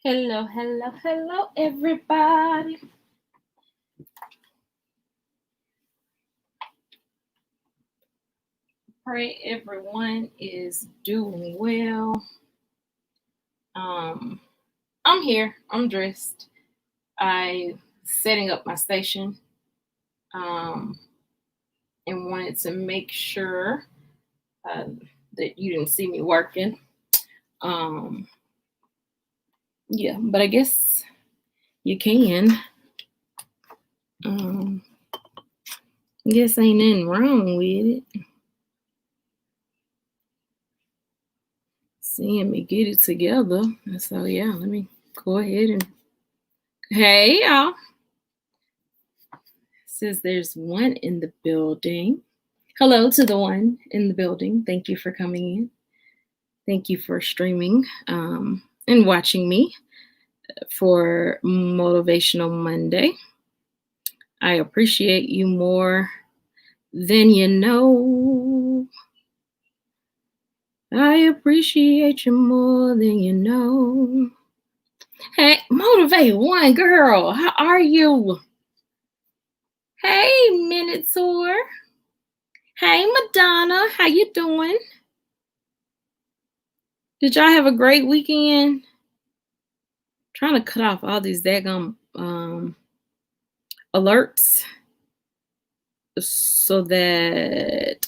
Hello, hello, hello, everybody. Pray everyone is doing well. I'm here. I'm dressed. I setting up my station. Um, and wanted to make sure uh, that you didn't see me working. Um, yeah, but I guess you can. I guess ain't nothing wrong with it. Seeing me get it together. So yeah, let me go ahead and hey y'all. Says there's one in the building. Hello to the one in the building. Thank you for coming in. Thank you for streaming and watching me for Motivational Monday. I appreciate you more than you know. I appreciate you more than you know. Hey, Motivate One girl, how are you? Hey, Minotaur. Hey, Madonna, how you doing? Did y'all have a great weekend? Trying to cut off all these daggum alerts so that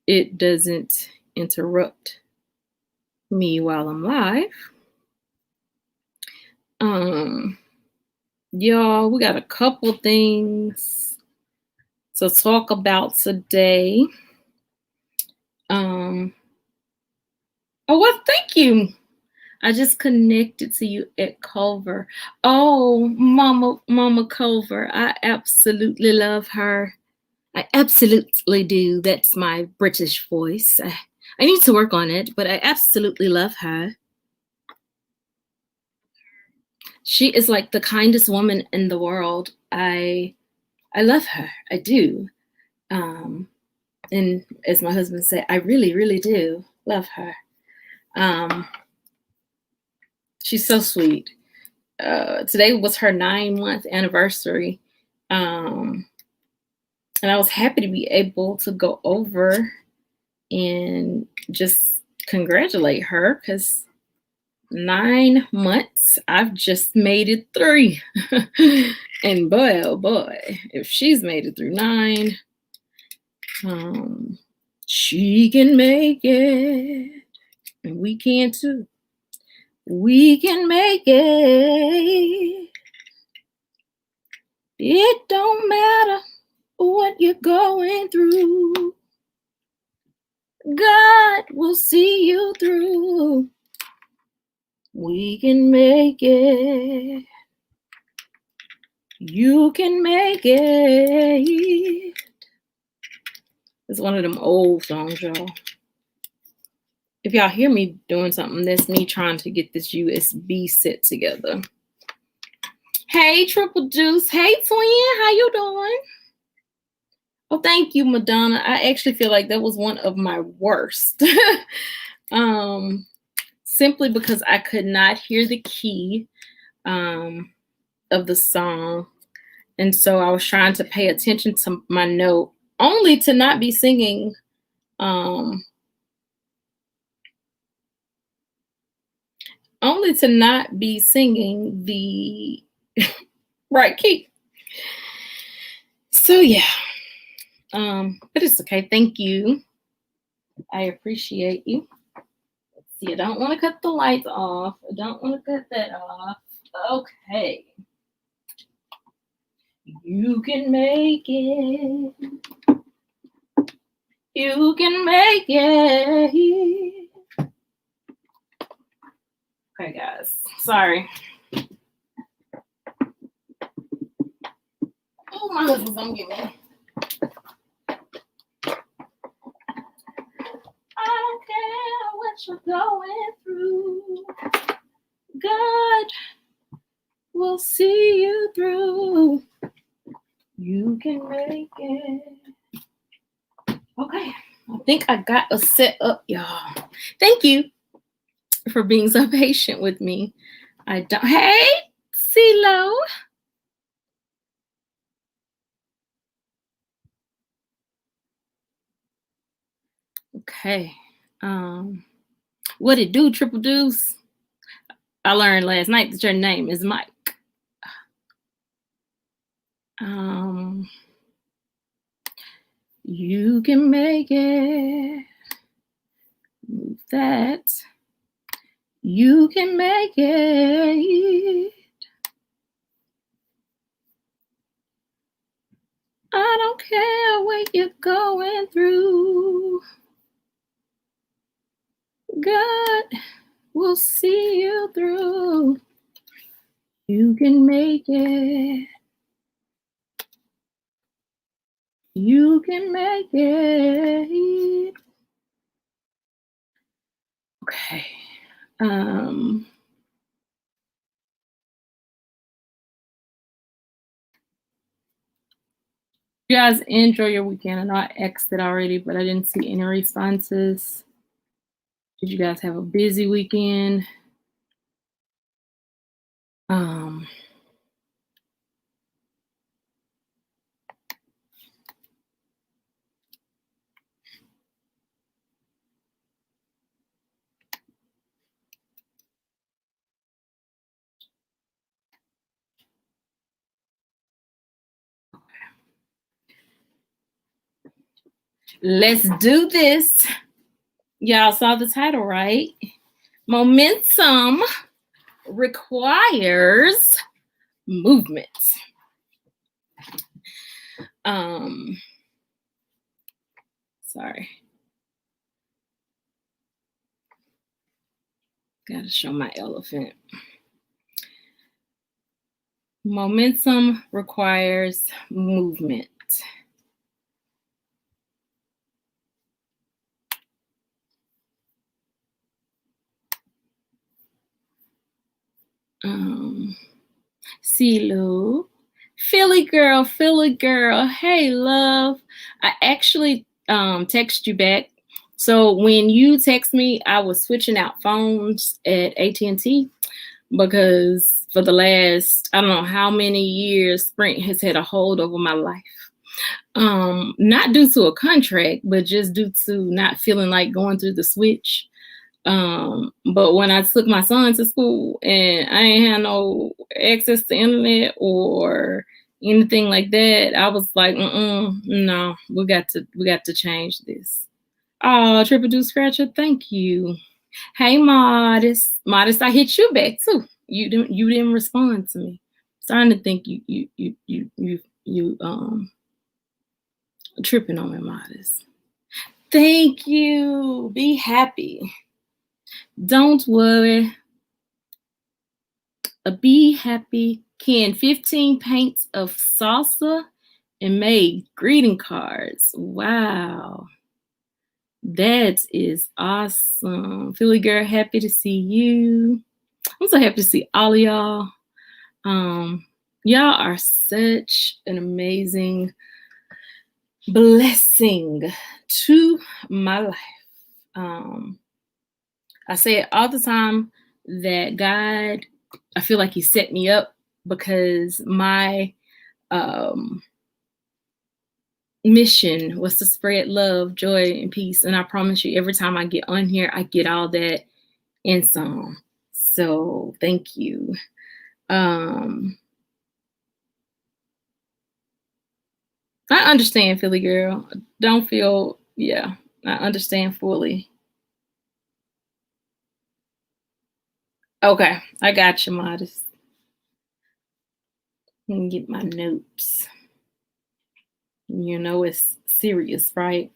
it doesn't interrupt me while I'm live. Y'all, we got a couple things to talk about today. Oh, well, thank you. I just connected to you at Culver. Oh, Mama Culver. I absolutely love her. I absolutely do. That's my British voice. I need to work on it, but I absolutely love her. She is like the kindest woman in the world. I love her. I do. And as my husband said, I really, really do love her. She's so sweet. Today was her 9-month anniversary. And I was happy to be able to go over and just congratulate her because 9 months, I've just made it 3. And boy, oh boy, if she's made it through 9, she can make it. And we can too. We can make it. It don't matter what you're going through. God will see you through. We can make it. You can make it. It's one of them old songs, y'all. If y'all hear me doing something, that's me trying to get this USB set together. Hey, Triple Juice. Hey, Twin. How you doing? Oh, thank you, Madonna. I actually feel like that was one of my worst. Simply because I could not hear the key of the song. And so I was trying to pay attention to my note, only to not be singing the right key. So yeah. But it's okay. Thank you. I appreciate you. Let's see, I don't want to cut the lights off. I don't want to cut that off. Okay. You can make it. You can make it. Okay, guys. Sorry. Oh, my husband's gonna get me. I don't care what you're going through. God will see you through. You can make it. Okay, I think I got a set up, y'all. Thank you for being so patient with me. I don't. Hey, CeeLo. Okay. What it do, Triple Deuce? I learned last night that your name is Mike. You can make it. Move that. You can make it. I don't care what you're going through. God will see you through. You can make it. You can make it. Okay. You guys enjoy your weekend. I know I asked it already, but I didn't see any responses. Did you guys have a busy weekend? Let's do this. Y'all saw the title, right? Momentum requires movement. Sorry. Gotta show my elephant. Momentum requires movement. CeeLo, Philly girl. Hey, love. I actually text you back. So when you text me, I was switching out phones at AT&T because for the last, I don't know how many years, Sprint has had a hold over my life. Not due to a contract, but just due to not feeling like going through the switch. But when I took my son to school and I ain't had no access to internet or anything like that, I was like, no, we got to change this. Oh, Triple Do Scratcher, thank you. Hey, Modest, I hit you back too. You didn't respond to me. Starting to think you tripping on me, Modest. Thank you. Be happy. Don't worry. Be happy. Canned 15 paints of salsa and made greeting cards. Wow. That is awesome. Philly girl, happy to see you. I'm so happy to see all of y'all. Y'all are such an amazing blessing to my life. I say it all the time that God, I feel like he set me up because my mission was to spread love, joy, and peace. And I promise you, every time I get on here, I get all that and some. So thank you. I understand, Philly girl. Don't feel, I understand fully. Okay, I got you, Modest. Let me get my notes. You know it's serious, right?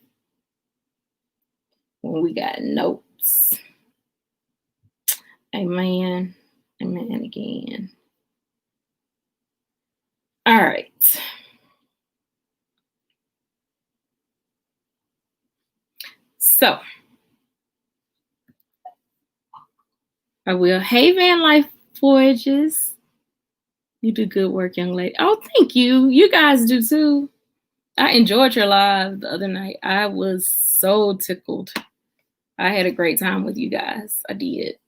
When we got notes. Amen. Amen again. All right. So I will. Hey, Van Life Voyages. You do good work, young lady. Oh, thank you. You guys do too. I enjoyed your live the other night. I was so tickled. I had a great time with you guys. I did.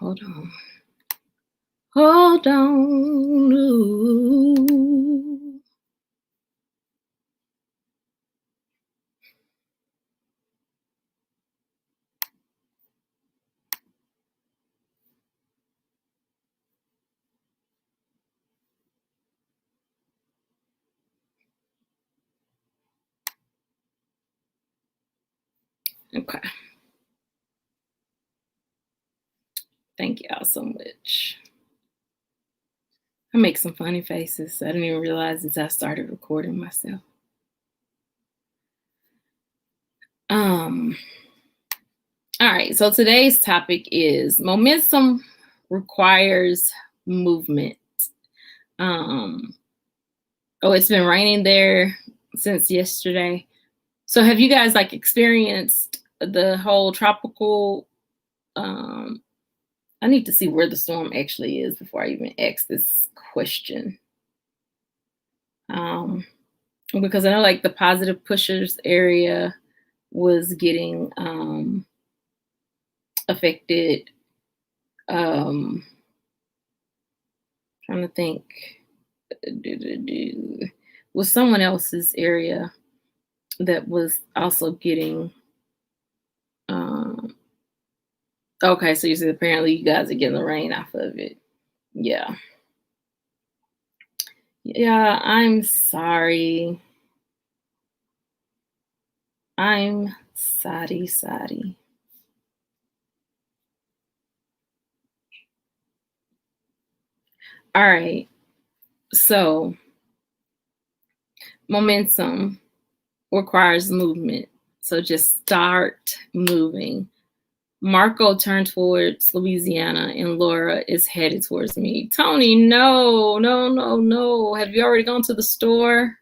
Hold on. Hold on. Ooh. Okay. Thank y'all so much. I make some funny faces. I didn't even realize until I started recording myself. All right, so today's topic is momentum requires movement. It's been raining there since yesterday. So have you guys experienced the whole tropical I need to see where the storm actually is before I even ask this question. Because I know the positive pushers area was getting affected. Trying to think. Was someone else's area that was also getting okay, so you said apparently you guys are getting the rain off of it. Yeah. I'm sorry. I'm sorry. All right. So momentum requires movement. So just start moving. Marco turned towards Louisiana and Laura is headed towards me. Tony, no. Have you already gone to the store?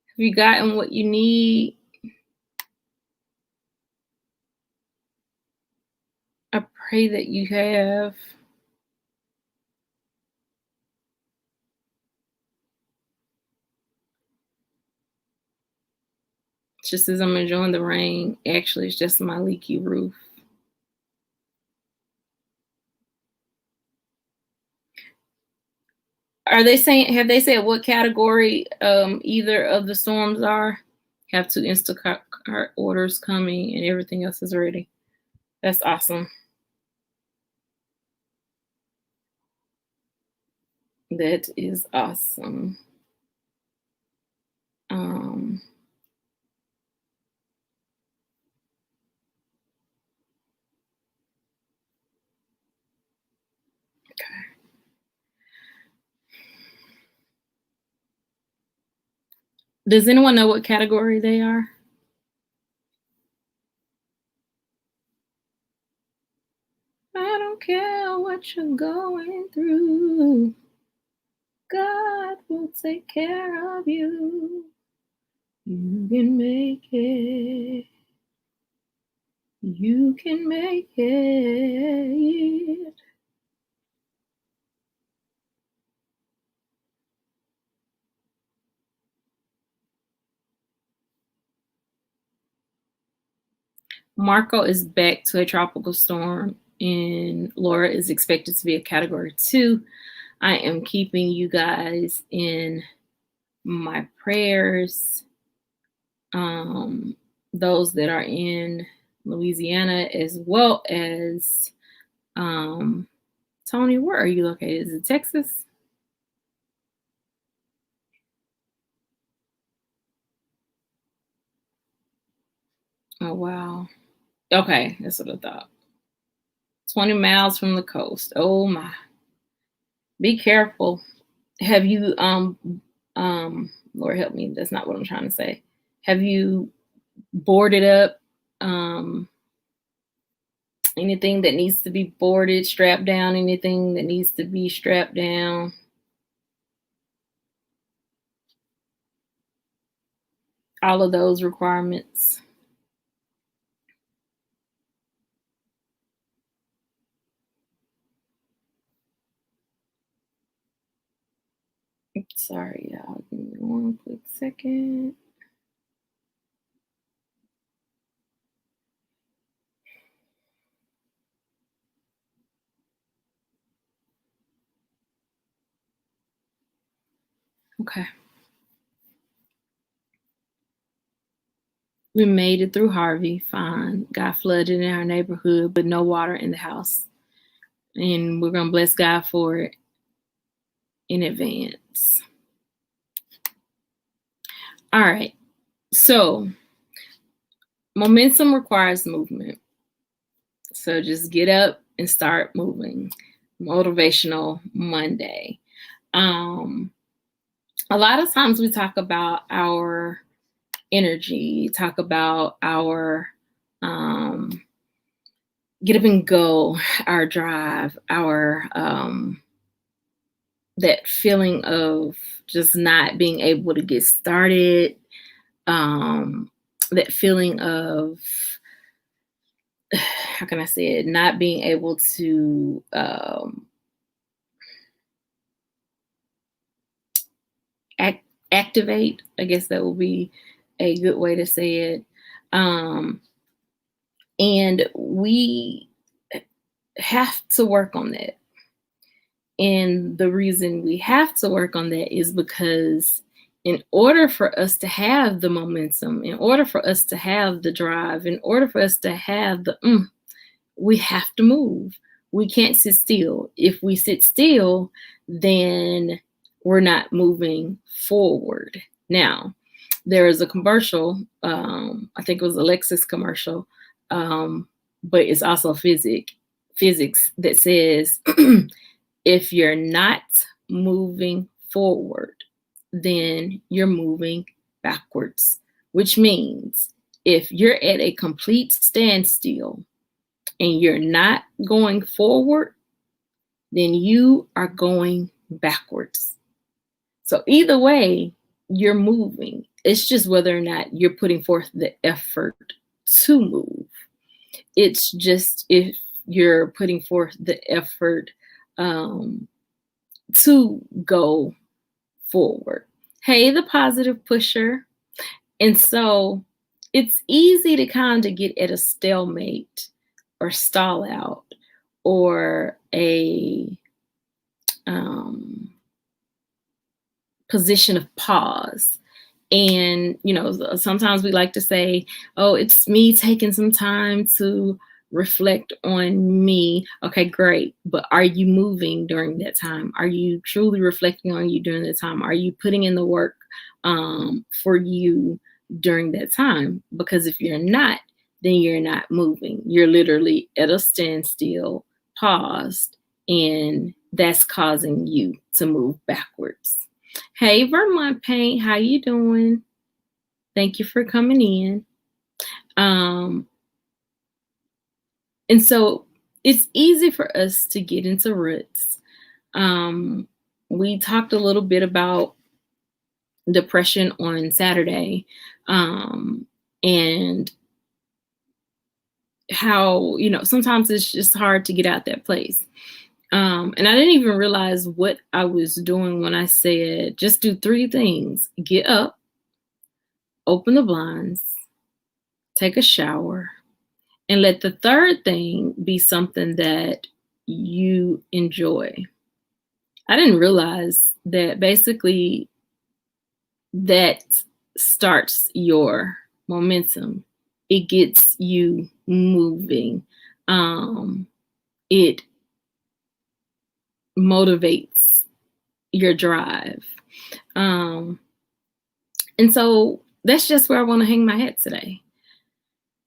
Have you gotten what you need? I pray that you have. Just as I'm enjoying the rain, actually, it's just my leaky roof. Have they said what category either of the storms are? Have 2 Instacart orders coming and everything else is ready. That's awesome. That is awesome. Okay. Does anyone know what category they are? I don't care what you're going through. God will take care of you. You can make it. You can make it. Marco is back to a tropical storm, and Laura is expected to be a category 2. I am keeping you guys in my prayers. Those that are in Louisiana, as well as Tony, where are you located? Is it Texas? Oh, wow. Okay, that's what I thought. 20 miles from the coast. Oh my. Be careful. Have you Lord help me, that's not what I'm trying to say. Have you boarded up anything that needs to be boarded, strapped down, anything that needs to be strapped down? All of those requirements. Sorry, y'all. Give me one quick second. Okay. We made it through Harvey, fine. Got flooded in our neighborhood, but no water in the house. And we're going to bless God for it in advance. All right. So, momentum requires movement. So just get up and start moving. Motivational Monday. A lot of times we talk about our energy, talk about our get up and go, our drive, our that feeling of just not being able to get started, that feeling of, how can I say it, not being able to activate. I guess that would be a good way to say it. And we have to work on that. And the reason we have to work on that is because in order for us to have the momentum, in order for us to have the drive, in order for us to have the, we have to move. We can't sit still. If we sit still, then we're not moving forward. Now, there is a commercial, I think it was a Lexus commercial, but it's also physics that says, if you're not moving forward, then you're moving backwards, which means if you're at a complete standstill and you're not going forward, then you are going backwards. So either way, you're moving. It's just whether or not you're putting forth the effort to move. It's just if you're putting forth the effort to go forward. Hey, the positive pusher. And so it's easy to kind of get at a stalemate or stall out or a position of pause. And, sometimes we like to say, oh, it's me taking some time to reflect on me. Okay, great. But are you moving during that time? Are you truly reflecting on you during that time? Are you putting in the work for you during that time? Because if you're not, then you're not moving. You're literally at a standstill, paused, and that's causing you to move backwards. Hey, Vermont Paint, how you doing? Thank you for coming in. And so it's easy for us to get into ruts. We talked a little bit about depression on Saturday, and how, sometimes it's just hard to get out that place. And I didn't even realize what I was doing when I said, just do 3 things: get up, open the blinds, take a shower, and let the 3rd thing be something that you enjoy. I didn't realize that basically that starts your momentum. It gets you moving. It motivates your drive. And so that's just where I want to hang my hat today.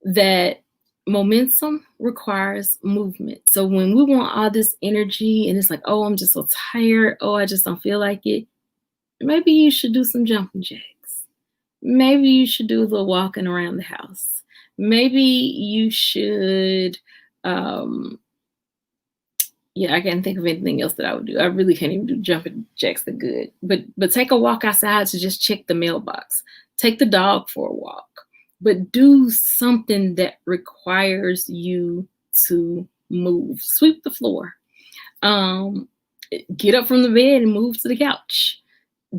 That momentum requires movement. So when we want all this energy and it's like, oh, I'm just so tired. Oh, I just don't feel like it. Maybe you should do some jumping jacks. Maybe you should do a little walking around the house. Maybe you should, I can't think of anything else that I would do. I really can't even do jumping jacks that good. But take a walk outside to just check the mailbox. Take the dog for a walk. But do something that requires you to move. Sweep the floor. Get up from the bed and move to the couch.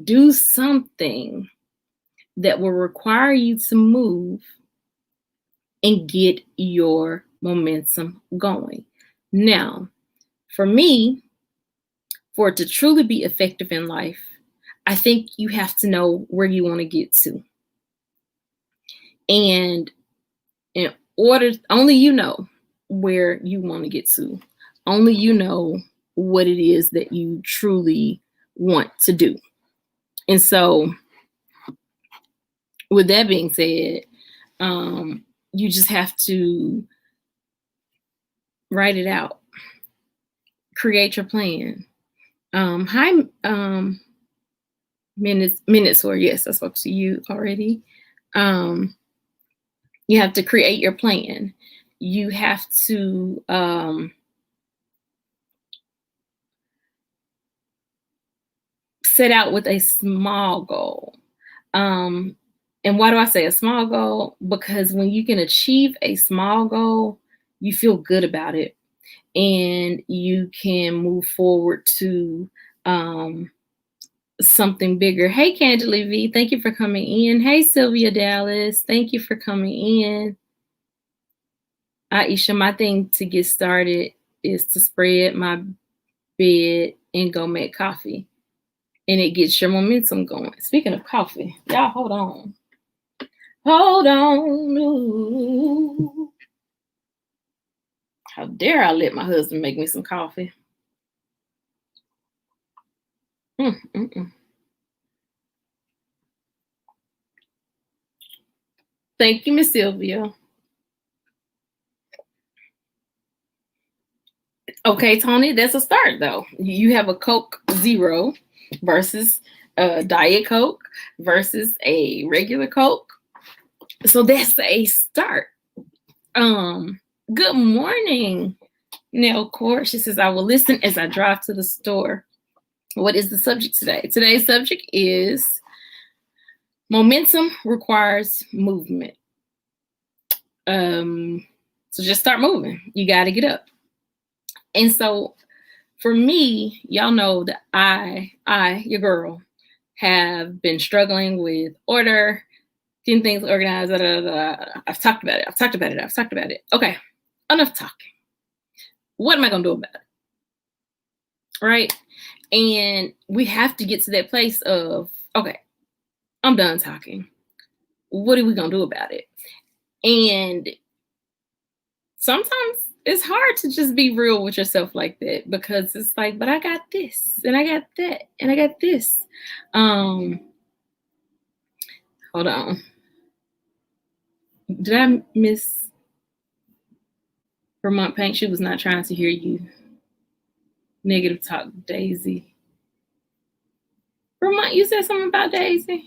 Do something that will require you to move and get your momentum going. Now, for me, for it to truly be effective in life, I think you have to know where you want to get to. And in order, only you know where you want to get to. Only you know what it is that you truly want to do. And so, with that being said, you just have to write it out, create your plan. Hi, minutes, or yes, I spoke to you already. You have to create your plan. You have to set out with a small goal. And why do I say a small goal? Because when you can achieve a small goal, you feel good about it, and you can move forward to something bigger. Hey, Candela V, thank you for coming in. Hey, Sylvia Dallas, thank you for coming in. Aisha, my thing to get started is to spread my bed and go make coffee. And it gets your momentum going. Speaking of coffee, y'all, hold on. Hold on. Ooh. How dare I let my husband make me some coffee? Thank you, Miss Sylvia. Okay, Tony, that's a start, though. You have a Coke Zero versus a Diet Coke versus a regular Coke. So that's a start. Good morning, Nell Court. She says, I will listen as I drive to the store. What is the subject today? Today's subject is momentum requires movement. So just start moving. You got to get up. And so for me, y'all know that I, your girl, have been struggling with order, getting things organized. I've talked about it. Okay, enough talking. What am I going to do about it? Right? And we have to get to that place of, okay, I'm done talking. What are we going to do about it? And sometimes it's hard to just be real with yourself like that, because it's like, but I got this and I got that and I got this. Hold on. Did I miss Vermont Paint? She was not trying to hear you. Negative talk, Daisy. Vermont, you said something about Daisy?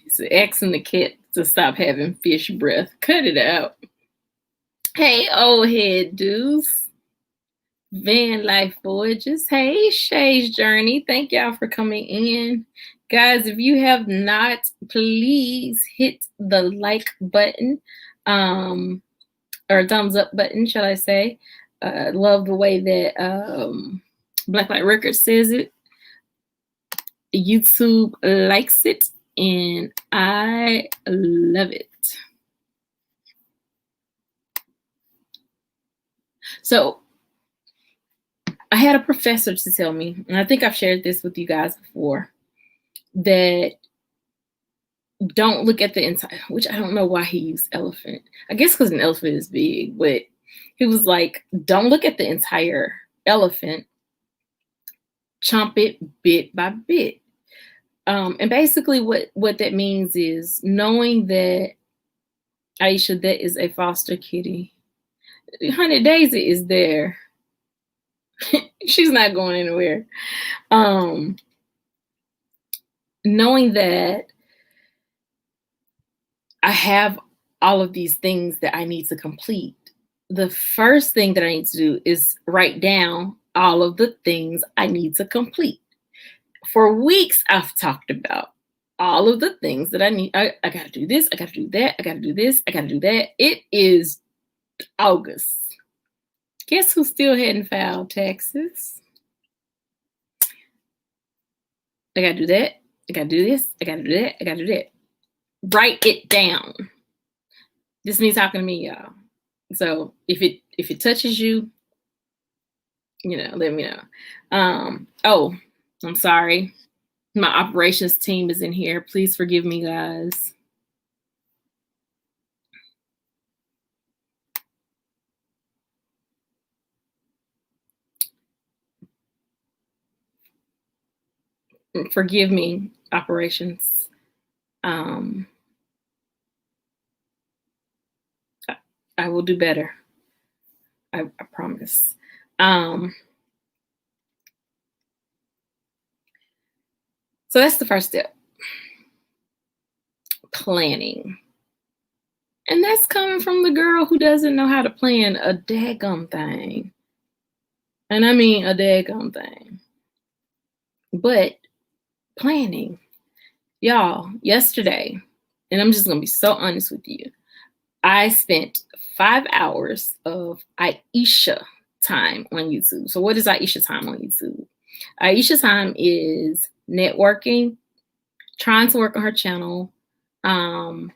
It's asking the cat to stop having fish breath. Cut it out. Hey, old head dudes. Van Life Voyages. Hey, Shay's Journey. Thank y'all for coming in. Guys, if you have not, please hit the like button, or thumbs up button, shall I say. Love the way that Blacklight Records says it. YouTube likes it, and I love it. So I had a professor to tell me, and I think I've shared this with you guys before, that don't look at the entire, which I don't know why he used elephant. I guess because an elephant is big, but he was like, don't look at the entire elephant, chomp it bit by bit. And basically what that means is knowing that, Aisha, that is a foster kitty. Honey, Daisy is there. She's not going anywhere. Knowing that I have all of these things that I need to complete, the first thing that I need to do is write down all of the things I need to complete. For weeks, I've talked about all of the things that I need. I got to do this. I got to do that. I got to do this. I got to do that. It is August. Guess who still hadn't filed taxes? I got to do that. I got to do this. I got to do that. I got to do that. Write it down. This me talking to me, y'all. So if it touches you, let me know. Oh, I'm sorry. My operations team is in here. Please forgive me, guys. Forgive me, operations. I will do better. I promise. So that's the first step. Planning. And that's coming from the girl who doesn't know how to plan a daggum thing. And I mean a daggum thing. But planning. Y'all, yesterday, and I'm just going to be so honest with you, I spent 5 hours of Iseashia time on YouTube. So what is Iseashia time on YouTube? Iseashia time is networking, trying to work on her channel. Did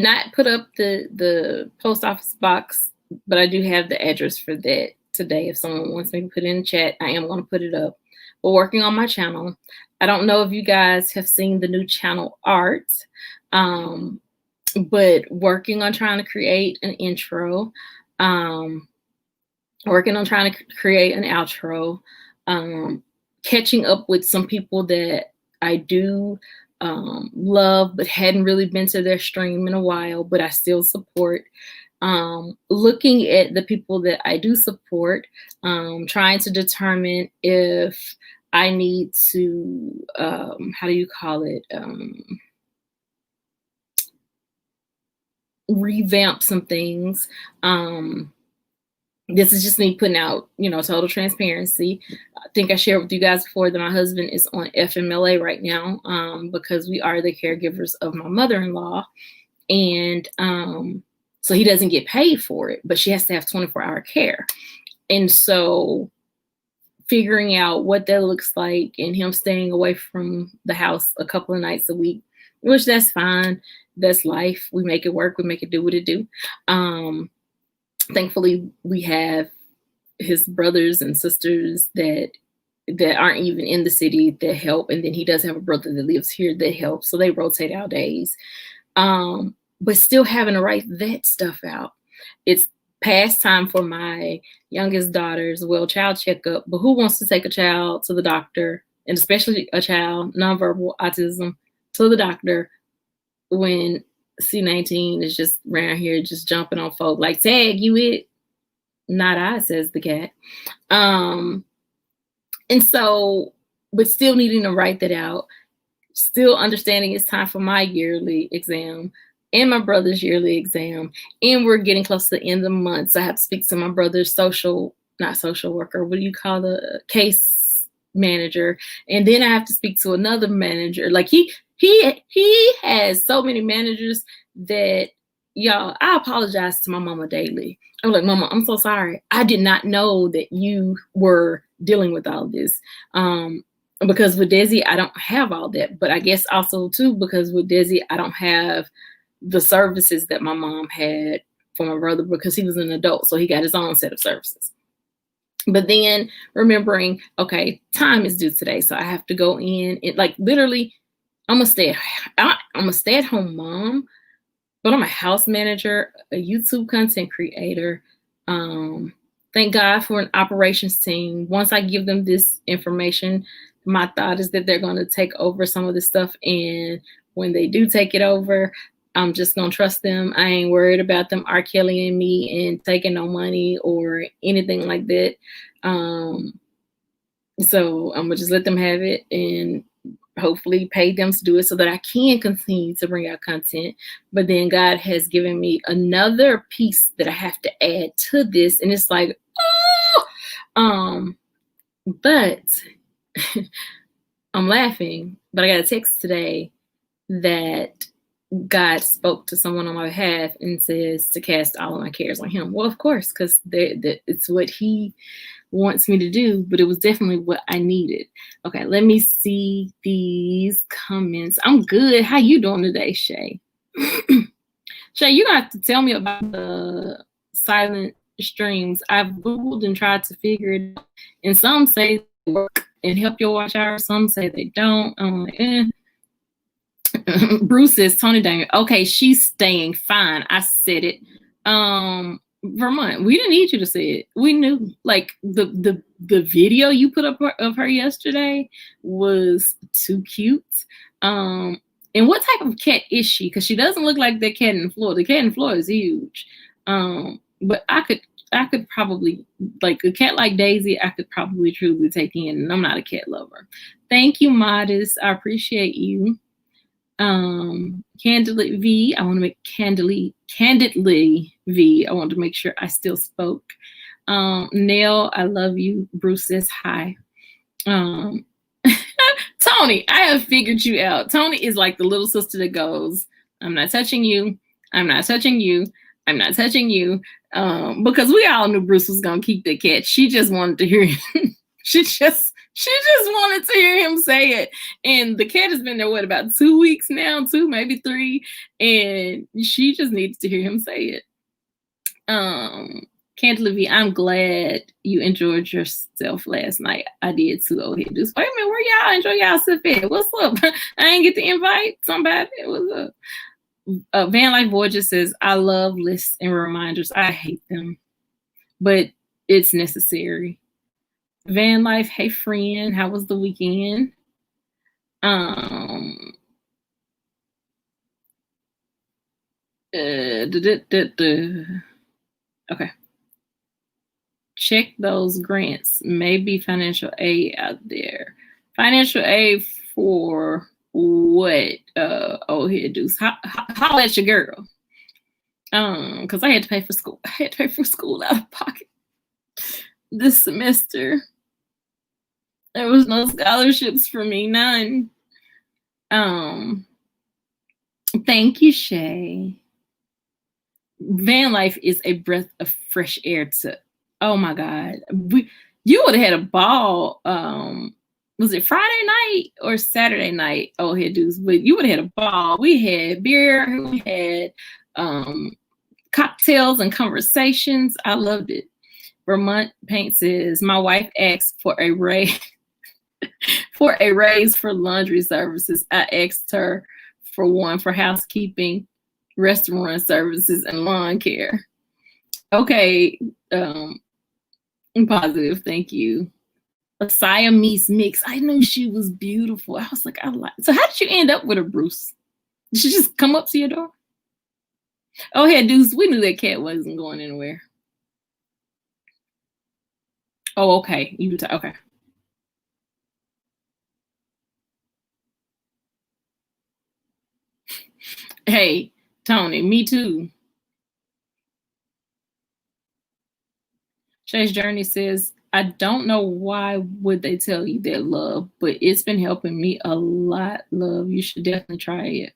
not put up the post office box, but I do have the address for that today. If someone wants me to put it in the chat, I am going to put it up. But working on my channel. I don't know if you guys have seen the new channel art, but working on trying to create an intro, working on trying to create an outro, catching up with some people that I do love, but hadn't really been to their stream in a while, but I still support. Looking at the people that I do support, trying to determine if I need to, how do you call it? Revamp some things. This is just me putting out, total transparency. I think I shared with you guys before that my husband is on FMLA right now because we are the caregivers of my mother-in-law. And so he doesn't get paid for it, but she has to have 24-hour care. And so figuring out what that looks like and him staying away from the house a couple of nights a week, which that's fine. That's life. We make it work. We make it do what it do. Thankfully, we have his brothers and sisters that aren't even in the city that help. And then he does have a brother that lives here that helps. So they rotate out days. But still having to write that stuff out. It's past time for my youngest daughter's child checkup. But who wants to take a child to the doctor, and especially a child, nonverbal autism, to the doctor when C19 is just around here just jumping on folk like, tag, you it? Not I, says the cat. And so, but still needing to write that out, still understanding it's time for my yearly exam and my brother's yearly exam. And we're getting close to the end of the month. So I have to speak to my brother's not social worker, what do you call the case manager? And then I have to speak to another manager. Like he has so many managers that, y'all, I apologize to my mama daily. I'm like, Mama, I'm so sorry. I did not know that you were dealing with all this. Because with Desi, I don't have all that. But I guess also, too, because with Desi, I don't have the services that my mom had for my brother because he was an adult. So he got his own set of services. But then remembering, okay, time is due today. So I have to go in and like literally, I'm a stay-at-home mom, but I'm a house manager, a YouTube content creator. Thank God for an operations team. Once I give them this information, my thought is that they're going to take over some of this stuff. And when they do take it over, I'm just going to trust them. I ain't worried about them R. Kelly and me and taking no money or anything like that. So I'm going to just let them have it and hopefully pay them to do it so that I can continue to bring out content. But then God has given me another piece that I have to add to this. And it's like, but I'm laughing, but I got a text today that God spoke to someone on my behalf and says to cast all of my cares on him. Well, of course, because it's what he wants me to do, but it was definitely what I needed. Okay, let me see these comments. I'm good. How you doing today, Shay? Shay, you're gonna have to tell me about the silent streams. I've Googled and tried to figure it out, and some say they work and help your watch hours. Some say they don't. I'm like, Bruce says Tony Daniel. Okay, she's staying fine. I said it. Vermont, we didn't need you to say it. We knew. Like the video you put up of her yesterday was too cute. And what type of cat is she? Because she doesn't look like that cat in the floor. The cat in the floor is huge. But I could probably, like a cat like Daisy, I could probably truly take in, and I'm not a cat lover. Thank you, Modest. I appreciate you. Candidly V, I want to make candidly V. I want to make sure I still spoke. Nell, I love you. Bruce says hi. Tony, I have figured you out. Tony is like the little sister that goes, I'm not touching you. I'm not touching you. I'm not touching you. Because we all knew Bruce was gonna keep the cat. She just wanted to hear him. She just wanted to hear him say it. And the cat has been there, what, about 2 weeks now? 2, maybe 3. And she just needs to hear him say it. Candidly V, I'm glad you enjoyed yourself last night. I did too. Oh, here, just wait a minute, where y'all enjoy yourself at? What's up? I ain't get to invite somebody. What's up? Van Life Voyager says, I love lists and reminders. I hate them, but it's necessary. Van Life, hey friend, how was the weekend? Okay. Check those grants. Maybe financial aid out there. Financial aid for what? Here, Deuce. Holla at your girl. Because I had to pay for school. I had to pay for school out of pocket this semester. There was no scholarships for me, none. Thank you, Shay. Van life is a breath of fresh air to, oh my God. You would have had a ball. Was it Friday night or Saturday night? Oh, here, dudes, but you would have had a ball. We had beer, we had cocktails and conversations. I loved it. Vermont Paint says, my wife asked for a raise for laundry services. I asked her for one for housekeeping, restaurant services, and lawn care. Okay, positive, thank you. A Siamese mix. I knew she was beautiful. I was like, I like. So how did you end up with her, Bruce? Did she just come up to your door? Oh, yeah, dudes, we knew that cat wasn't going anywhere. Oh, okay. Okay. Hey, Tony, me too. Shay's Journey says, I don't know why would they tell you that, love, but it's been helping me a lot, love. You should definitely try it.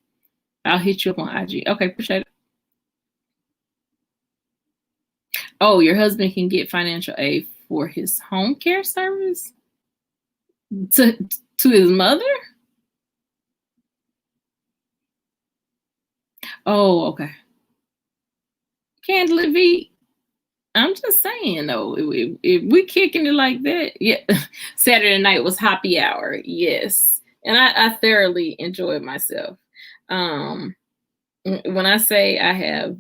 I'll hit you up on IG. Okay, appreciate it. Oh, your husband can get financial aid for his home care service? To his mother? Oh, okay. Candle V, I'm just saying though, if we kicking it like that, yeah. Saturday night was happy hour, yes, and I thoroughly enjoyed myself. When I say I have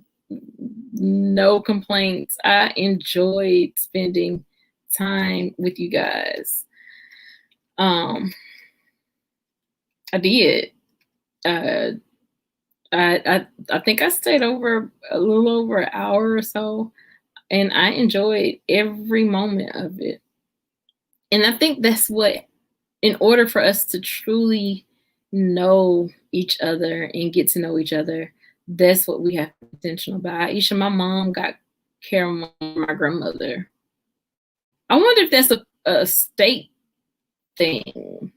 no complaints, I enjoyed spending time with you guys. I did. I think I stayed over a little over an hour or so, and I enjoyed every moment of it. And I think that's what, in order for us to truly know each other and get to know each other, that's what we have to be intentional about. Aisha, my mom got care of my grandmother. I wonder if that's a state thing.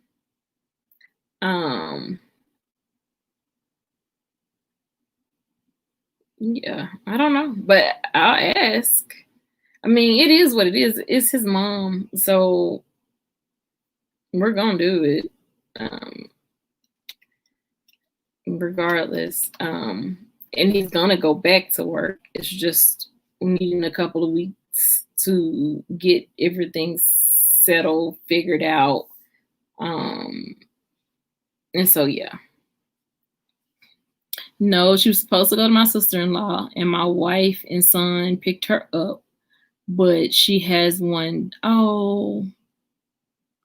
Yeah, I don't know, but I'll ask. I mean, it is what it is. It's his mom, so we're gonna do it. Regardless. and he's gonna go back to work. It's just needing a couple of weeks to get everything settled, figured out. And so yeah. No, she was supposed to go to my sister-in-law, and my wife and son picked her up, but she has one. Oh,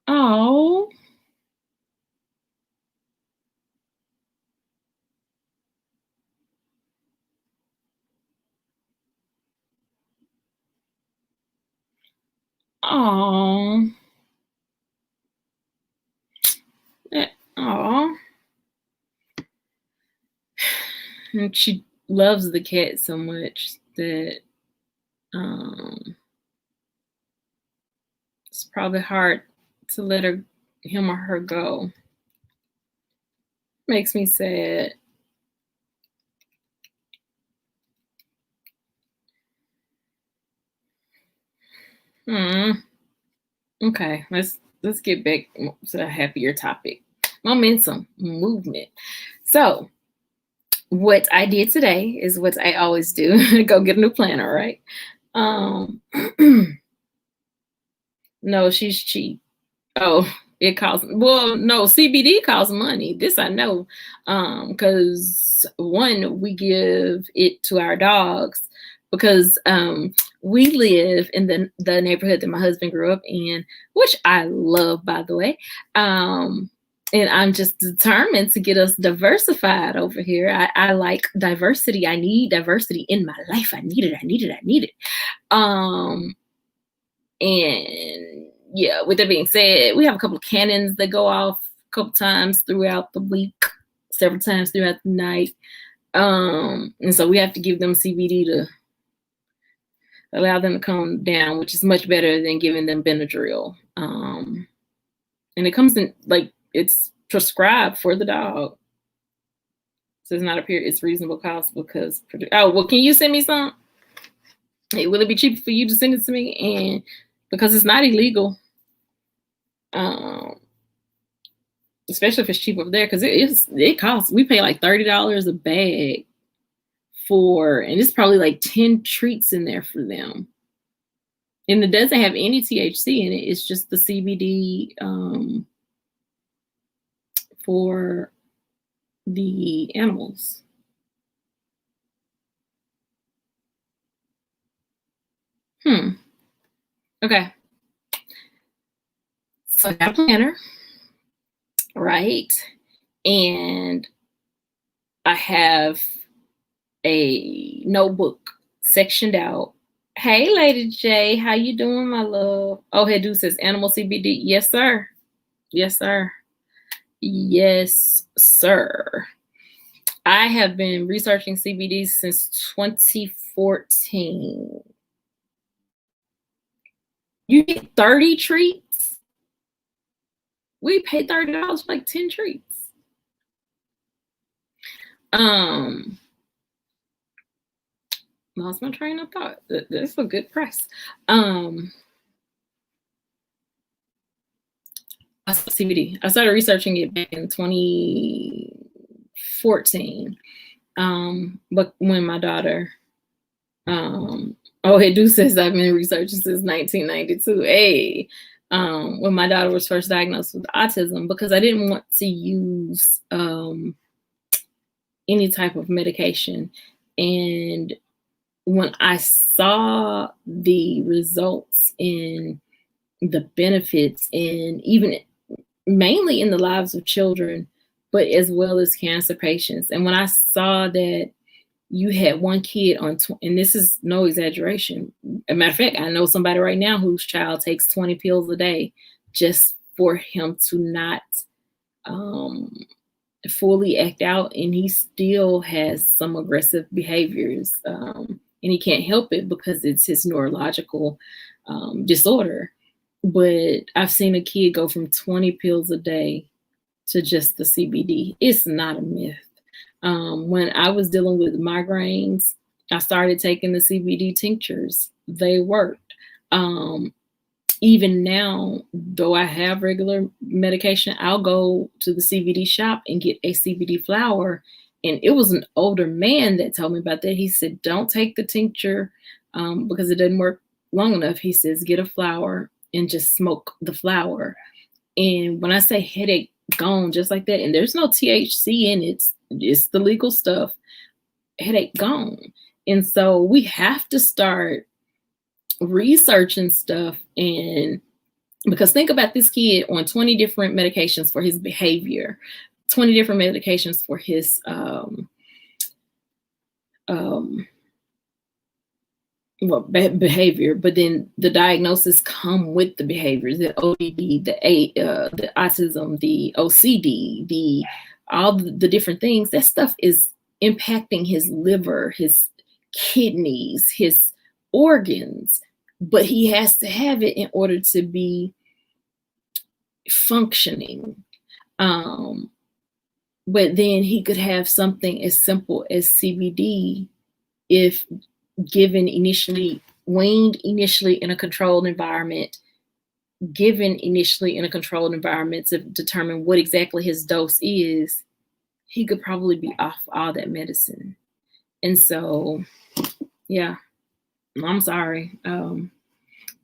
oh. Oh, oh, and she loves the cat so much that it's probably hard to let him or her go. Makes me sad. Okay, let's get back to a happier topic. Momentum, movement. So what I did today is what I always do. Go get a new planner, right? No, she's cheap. Oh, it costs, well, no, CBD costs money. This I know. Because one, we give it to our dogs because we live in the neighborhood that my husband grew up in, which I love, by the way. And I'm just determined to get us diversified over here. I like diversity. I need diversity in my life. I need it. And yeah, with that being said, we have a couple of cannons that go off a couple times throughout the week, several times throughout the night. And so we have to give them CBD to allow them to calm down, which is much better than giving them Benadryl. And it comes in, like, it's prescribed for the dog. So it's not it's reasonable cost because, well, can you send me some? Hey, will it be cheaper for you to send it to me? And because it's not illegal, especially if it's cheap over there, because it costs, we pay like $30 a bag and it's probably like 10 treats in there for them. And it doesn't have any THC in it. It's just the CBD for the animals. Okay. So I got a planner, right? And I have a notebook sectioned out. Hey, Lady J, how you doing, my love? Oh, Hedu says animal CBD. Yes, sir. Yes, sir. Yes, sir. I have been researching CBD since 2014. You get 30 treats? We pay $30 for like 10 treats. Lost my train of thought. That's a good price. CBD. I started researching it back in 2014. But when my daughter, Hedu says I've been researching since 1992. Hey, when my daughter was first diagnosed with autism, because I didn't want to use any type of medication. And when I saw the results in the benefits, and even mainly in the lives of children, but as well as cancer patients, and when I saw that you had one kid on, and this is no exaggeration. As a matter of fact, I know somebody right now whose child takes 20 pills a day just for him to not fully act out, and he still has some aggressive behaviors, and he can't help it because it's his neurological disorder. But I've seen a kid go from 20 pills a day to just the CBD. It's not a myth. When I was dealing with migraines, I started taking the CBD tinctures. They worked. Even now, though I have regular medication, I'll go to the CBD shop and get a CBD flower And it was an older man that told me about that. He said, don't take the tincture because it doesn't work long enough. He says, get a flower and just smoke the flower. And when I say headache gone just like that, and there's no THC in it, it's the legal stuff, headache gone. And so we have to start researching stuff. And because think about this kid on 20 different medications for his behavior, 20 different medications for his behavior, but then the diagnosis come with the behaviors, the ODD, the autism, the OCD, all the different things. That stuff is impacting his liver, his kidneys, his organs, but he has to have it in order to be functioning. But then he could have something as simple as CBD if given initially, weaned initially in a controlled environment, given initially in a controlled environment to determine what exactly his dose is, he could probably be off all that medicine. And so, yeah, I'm sorry. And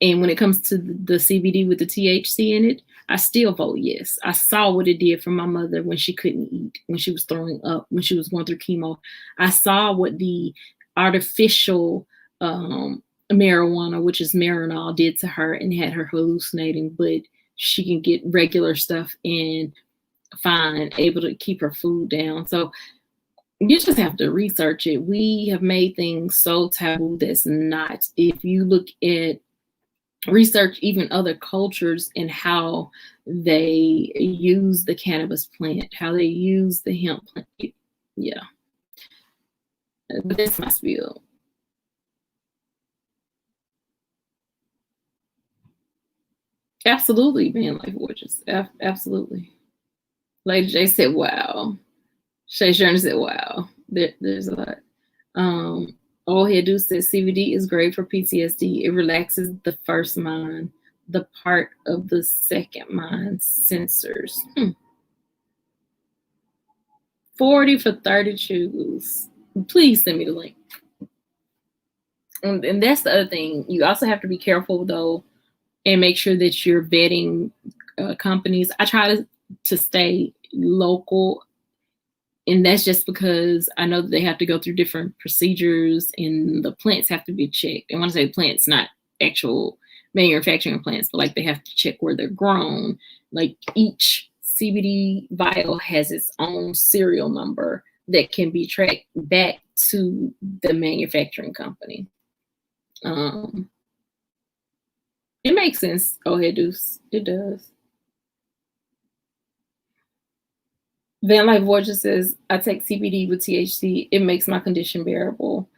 when it comes to the CBD with the THC in it, I still vote yes. I saw what it did for my mother when she couldn't eat, when she was throwing up, when she was going through chemo. I saw what the artificial marijuana, which is Marinol, did to her and had her hallucinating, but she can get regular stuff and fine, able to keep her food down. So you just have to research it. We have made things so taboo that's not. If you look at research even other cultures and how they use the cannabis plant, how they use the hemp plant. Yeah. But that's my spiel. Absolutely, man, life gorgeous. Absolutely. Lady J said, wow. Shay Sherman said, wow. There's a lot. Old Head Dude says CBD is great for PTSD. It relaxes the first mind, the part of the second mind sensors. 40 for 30 choose. Please send me the link. And that's the other thing. You also have to be careful, though, and make sure that you're vetting companies. I try to stay local, and that's just because I know that they have to go through different procedures and the plants have to be checked. And when I say plants, not actual manufacturing plants, but like they have to check where they're grown. Like each CBD vial has its own serial number that can be tracked back to the manufacturing company. It makes sense. Oh, hey, Deuce. It does. Van Life Voyager says, I take CBD with THC. It makes my condition bearable.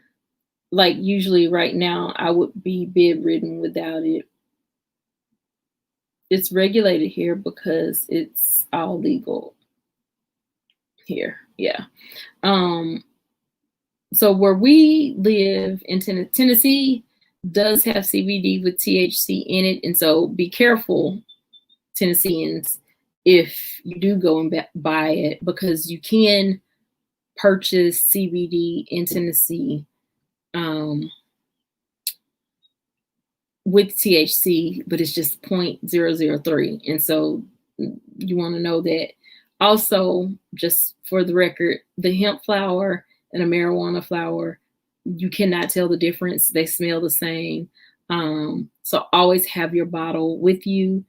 Like usually right now, I would be bedridden without it. It's regulated here because it's all legal here. Yeah. So where we live in Tennessee does have CBD with THC in it. And so be careful, Tennesseans, if you do go and buy it, because you can purchase CBD in Tennessee with THC, but it's just 0.003. And so you want to know that. Also, just for the record, the hemp flower and a marijuana flower, you cannot tell the difference. They smell the same. So always have your bottle with you.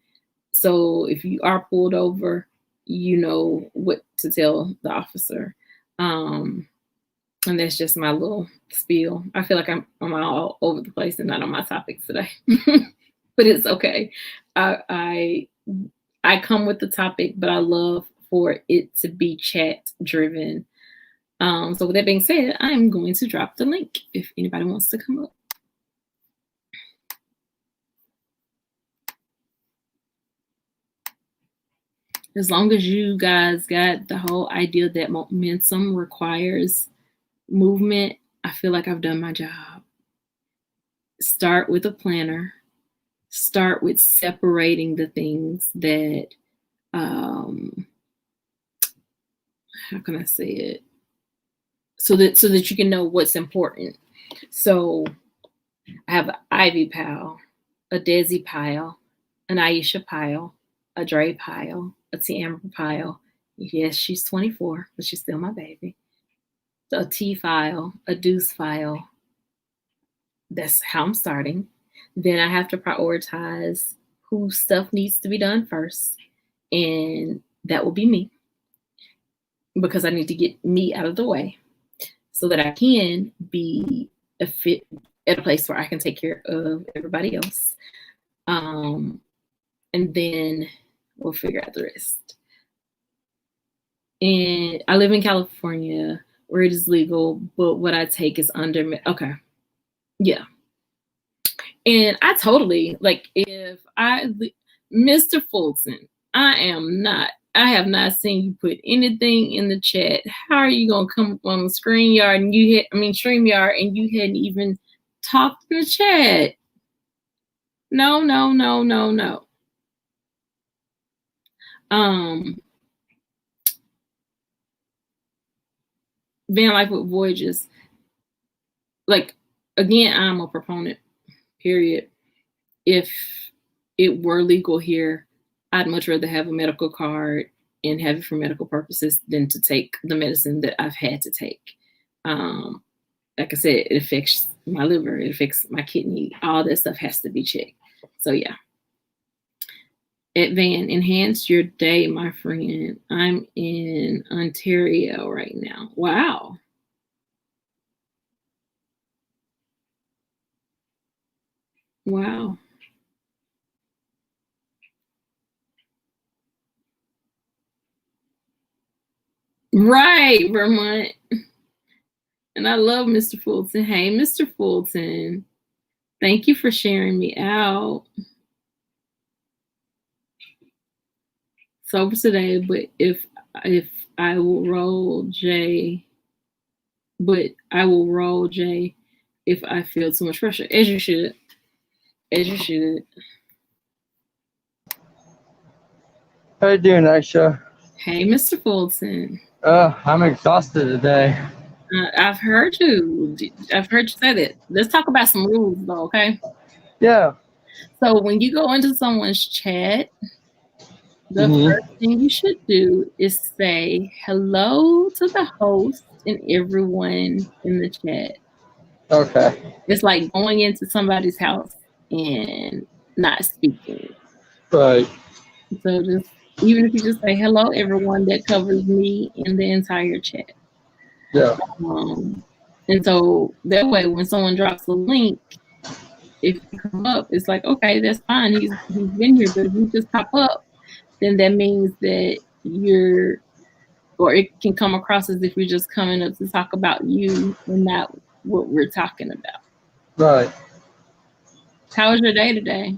So if you are pulled over, you know what to tell the officer. And that's just my little spiel. I feel like I'm all over the place and not on my topics today, but it's okay. I come with the topic, but I love for it to be chat driven. So with that being said, I'm going to drop the link if anybody wants to come up. As long as you guys got the whole idea that momentum requires movement, I feel like I've done my job. Start with a planner. Start with separating the things that, how can I say it? so that you can know what's important. So I have an Ivy pile, a Desi pile, an Aisha pile, a Dre pile, a Tiamra pile. Yes, she's 24, but she's still my baby. A T file, a Deuce file. That's how I'm starting. Then I have to prioritize whose stuff needs to be done first. And that will be me, because I need to get me out of the way so that I can be at a place where I can take care of everybody else. And then we'll figure out the rest. And I live in California where it is legal, but what I take is under, okay. Yeah. And I totally, like, if Mr. Fulton, I have not seen you put anything in the chat. How are you going to come up on the StreamYard and StreamYard and you hadn't even talked in the chat? No. Van Life with Voyages. Like, again, I'm a proponent, period. If it were legal here, I'd much rather have a medical card and have it for medical purposes than to take the medicine that I've had to take. Like I said, it affects my liver, it affects my kidney, all that stuff has to be checked. So yeah. At Van, enhance your day, my friend. I'm in Ontario right now. Wow. Wow. Right, Vermont. And I love Mr. Fulton. Hey, Mr. Fulton. Thank you for sharing me out. Sober today, but if I will roll J, if I feel too much pressure, as you should. How you doing, Aisha? Hey, Mr. Fulton. I'm exhausted today. I've heard you say that. Let's talk about some rules, though, okay? Yeah. So when you go into someone's chat, the first thing you should do is say hello to the host and everyone in the chat. Okay. It's like going into somebody's house and not speaking. Right. So just, even if you just say hello, everyone, that covers me and the entire chat. Yeah. And so that way, when someone drops a link, if you come up, it's like, okay, that's fine. He's been here, but if you just pop up, then that means that or it can come across as if you're just coming up to talk about you and not what we're talking about. Right. How was your day today?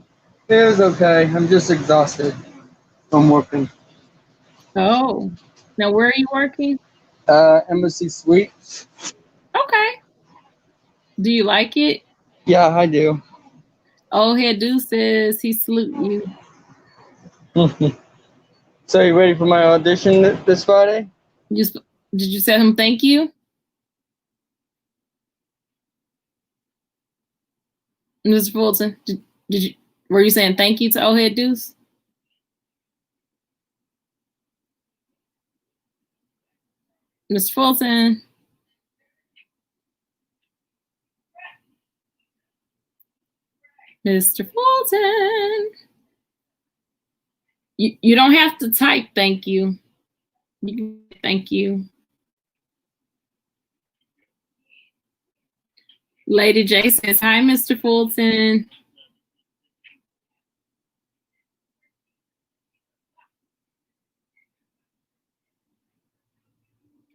It was okay. I'm just exhausted. I'm working. Oh, now where are you working? Embassy Suites. Okay. Do you like it? Yeah, I do. Old Head Dude says he salute you. So you ready for my audition this Friday? Did you tell him thank you? Mr. Fulton, were you saying thank you to Old Head Deuce? Mr. Fulton. Mr. Fulton. You don't have to type thank you. You can thank you. Lady J says, hi, Mr. Fulton.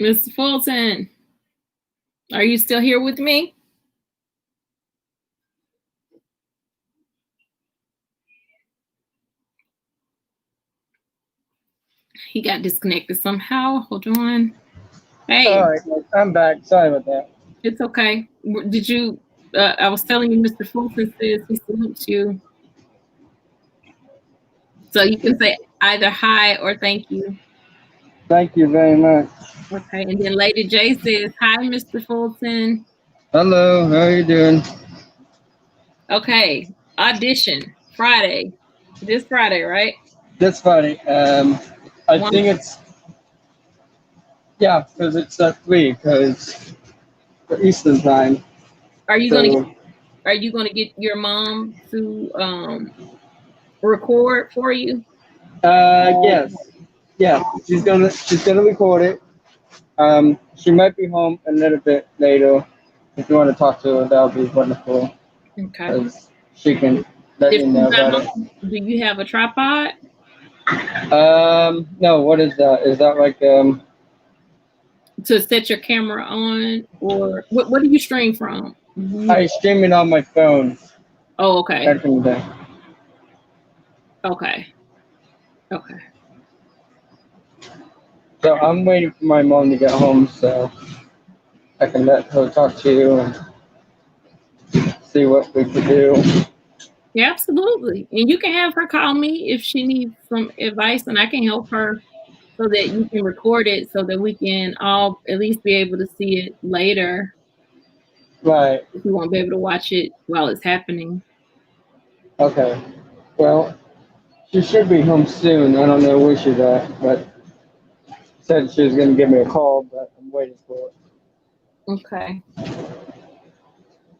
Mr. Fulton, are you still here with me? He got disconnected somehow. Hold on. Hey. All right, I'm back. Sorry about that. It's okay. Did you, I was telling you, Mr. Fulton says he salutes you. So you can say either hi or thank you. Thank you very much. Okay, and then Lady J says, "Hi, Mr. Fulton." Hello, how are you doing? Okay, audition Friday. This Friday, right? That's funny. I One. think it's, yeah, because it's at 3, because the Eastern time. Are you gonna get? So, Are you gonna get your mom to record for you? yes, yeah, she's gonna record it. She might be home a little bit later. If you want to talk to her, that would be wonderful, Okay. because she can let If you she's know not about it. home, do you have a tripod No, what is that? Is that like to set your camera on, or what do you stream from? I stream it on my phone Oh, okay, back in the day. okay, okay. So I'm waiting for my mom to get home so I can let her talk to you and see what we can do. Yeah, absolutely. And you can have her call me if she needs some advice, and I can help her so that you can record it so that we can all at least be able to see it later Right. if you won't be able to watch it while it's happening. Okay. Well, she should be home soon. I don't know where she's at, but said she was going to give me a call, but I'm waiting for it. Okay.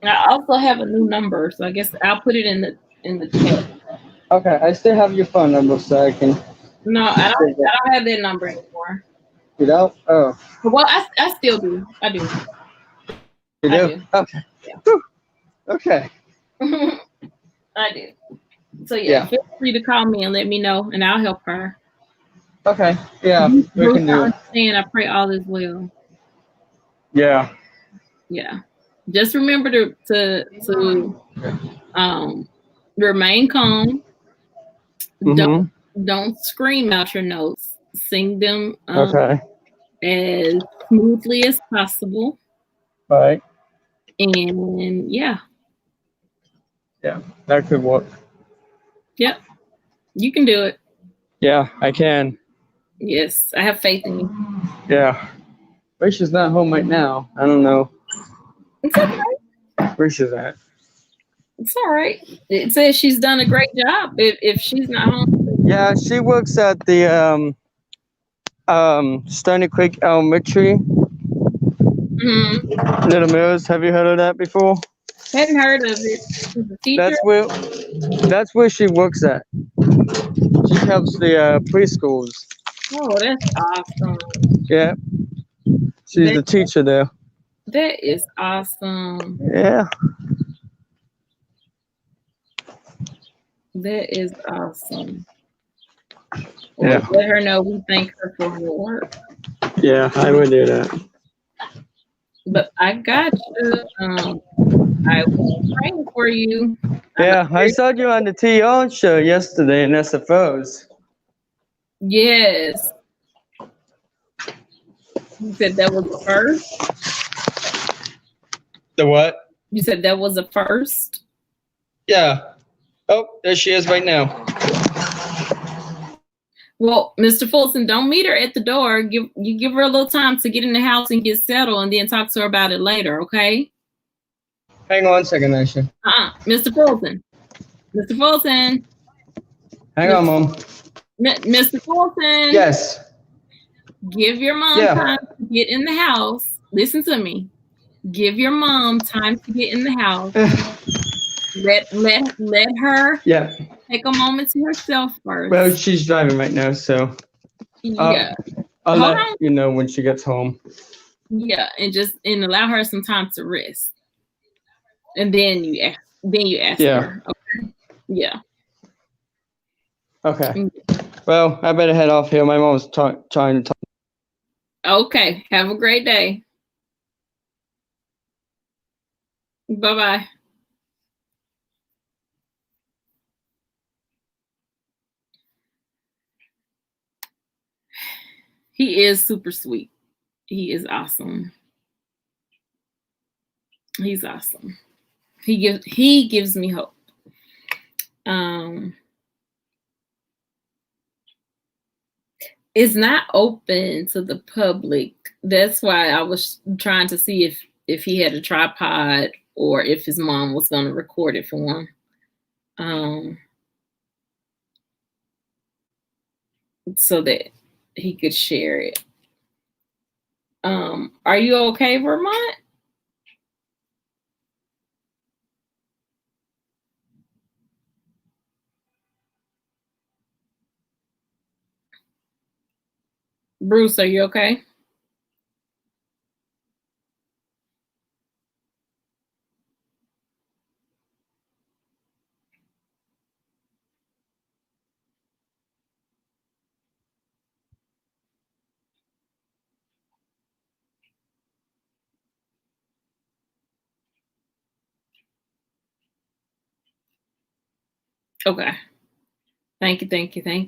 I also have a new number, so I guess I'll put it in the chat. Okay, I still have your phone number so I can No, I don't. take it. I don't have that number anymore. You don't? Oh, Well, I still do. I do. you I do? do. Okay. Yeah. Whew. Okay. I do. So yeah, Yeah. feel free to call me and let me know, and I'll help her. Okay. Yeah, we Bruce, can I do it. understand. I pray all is well. Yeah. Yeah. Just remember to um remain calm. Don't Mm-hmm. don't scream out your notes. Sing them Okay. as smoothly as possible. All right. And yeah, Yeah, that could work. yep, you can do it. Yeah, I can. Yes, I have faith in you. Yeah. Risha's not home right now. I don't know It's okay. where she's at. It's all right. It says she's done a great job. If she's not home, Yeah, she works at the Stony Creek Elementary, mm-hmm. Little Mills. Have you heard of that before? Hadn't heard of it. She's a teacher. That's where she works at. She helps the preschools. Oh, that's awesome. Yeah, she's That the teacher there. that is awesome. Yeah. That is awesome. Well, Yeah. let her know we thank her for her work. Yeah, I would do that. But I got you. I was praying for you. Yeah, I saw you on the TR show yesterday in SFOs. Yes. You said that was the first? The what? You said that was the first? Yeah. Oh, there she is right now. Well, Mr. Fulton, don't meet her at the door. Give her a little time to get in the house and get settled, and then talk to her about it later, okay? Hang on a second, Aisha. Mr. Fulton. Mr. Fulton. Hang on, Mom. Mr. Fulton. Yes. Give your mom time to get in the house. Listen to me. Give your mom time to get in the house. Let her take a moment to herself first. Well, she's driving right now, so yeah. I'll let you know when she gets home. Yeah, and allow her some time to rest. And then you ask her. Okay. Yeah. Okay. Well, I better head off here. My mom's trying to talk. Okay. Have a great day. Bye-bye. He is super sweet. He is awesome. He's awesome. He gives me hope. It's not open to the public. That's why I was trying to see if he had a tripod or if his mom was going to record it for him. So that he could share it. Are you okay, Vermont? Bruce, are you okay? Okay. Thank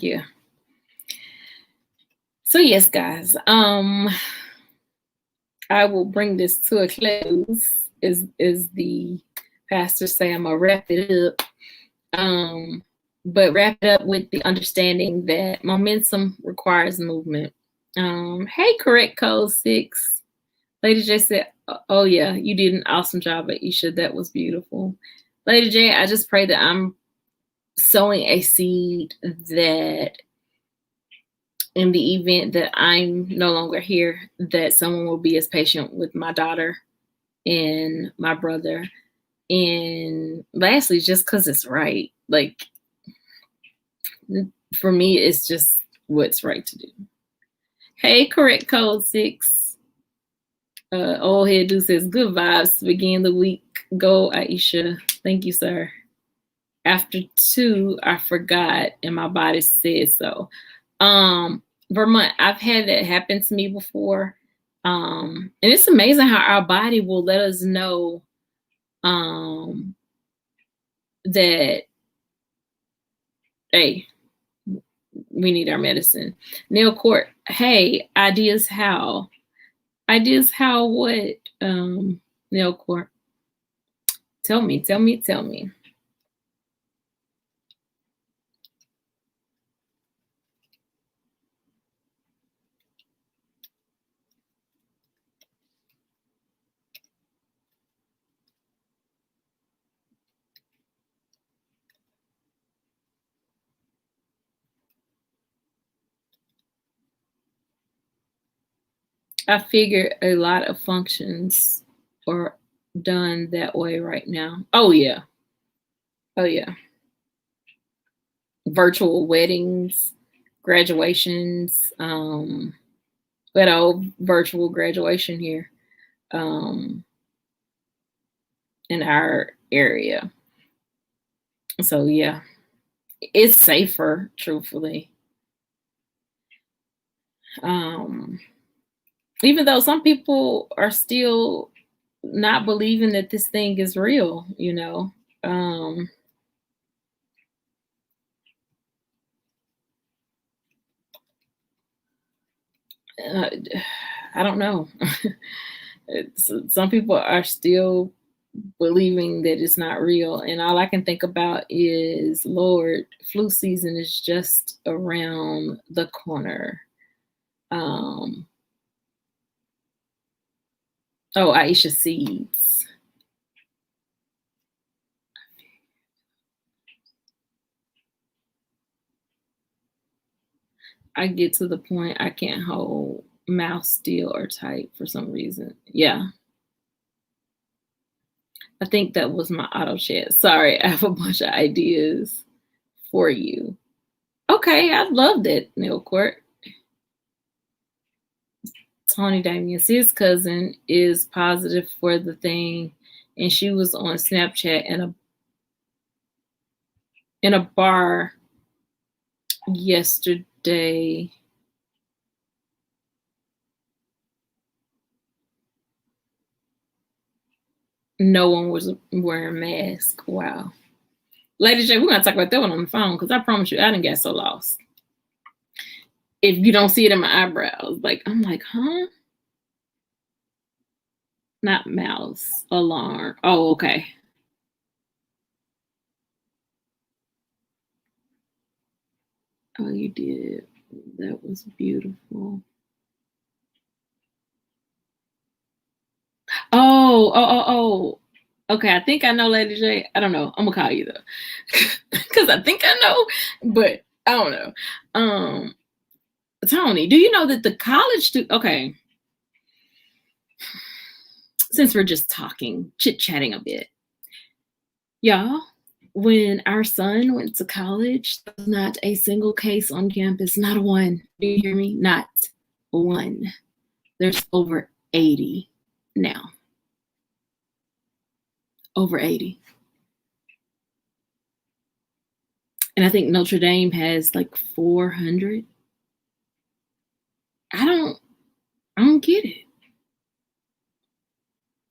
you. So yes, guys. I will bring this to a close. Is the pastor say I'm gonna wrap it up. But wrap it up with the understanding that momentum requires movement. Hey, correct code 6. Lady J said, oh yeah, you did an awesome job, Aisha. That was beautiful. Lady J, I just pray that I'm sowing a seed that in the event that I'm no longer here, that someone will be as patient with my daughter and my brother. And lastly, just because it's right. Like, for me, it's just what's right to do. Hey, correct code 6. Old head dude says, good vibes to begin the week. Go, Aisha. Thank you, sir. After 2, I forgot, and my body said so. Vermont, I've had that happen to me before. And it's amazing how our body will let us know that, hey, we need our medicine. Neil Court, hey, ideas how? Ideas how what? Neil Court, tell me. I figure a lot of functions are done that way right now. Oh yeah. Virtual weddings, graduations. We had a virtual graduation here in our area. So yeah, it's safer, truthfully. Even though some people are still not believing that this thing is real, you know. I don't know. Some people are still believing that it's not real, and all I can think about is, Lord, flu season is just around the corner. Oh, Aisha seeds. I get to the point I can't hold mouse still or type for some reason. Yeah. I think that was my auto chat. Sorry, I have a bunch of ideas for you. Okay, I loved it, Neil Court. Tony Damien's his cousin is positive for the thing, and she was on Snapchat in a bar yesterday. No one was wearing masks. Wow. Lady J, we're gonna talk about that one on the phone, because I promise you I didn't get so lost. If you don't see it in my eyebrows, like I'm like, huh? Not mouse, alarm. Oh, okay. Oh, you did. That was beautiful. Oh. Okay, I think I know, Lady J. I don't know. I'm gonna call you though, because I think I know, but I don't know. Tony, do you know that the college okay, since we're just talking, chit-chatting a bit, y'all, when our son went to college, there was not a single case on campus, not a one. Do you hear me? Not one. There's over 80 now. Over 80. And I think Notre Dame has like 400. I don't get it.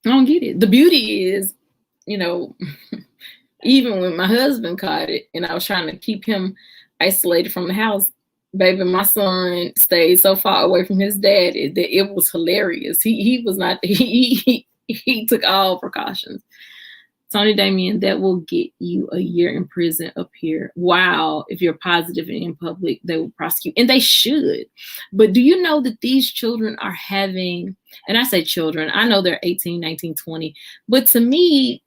I don't get it. The beauty is, even when my husband caught it and I was trying to keep him isolated from the house, baby, my son stayed so far away from his dad that it was hilarious. He was not, he took all precautions. Tony Damien, that will get you a year in prison up here. Wow. If you're positive and in public, they will prosecute. And they should. But do you know that these children are having, and I say children, I know they're 18, 19, 20. But to me,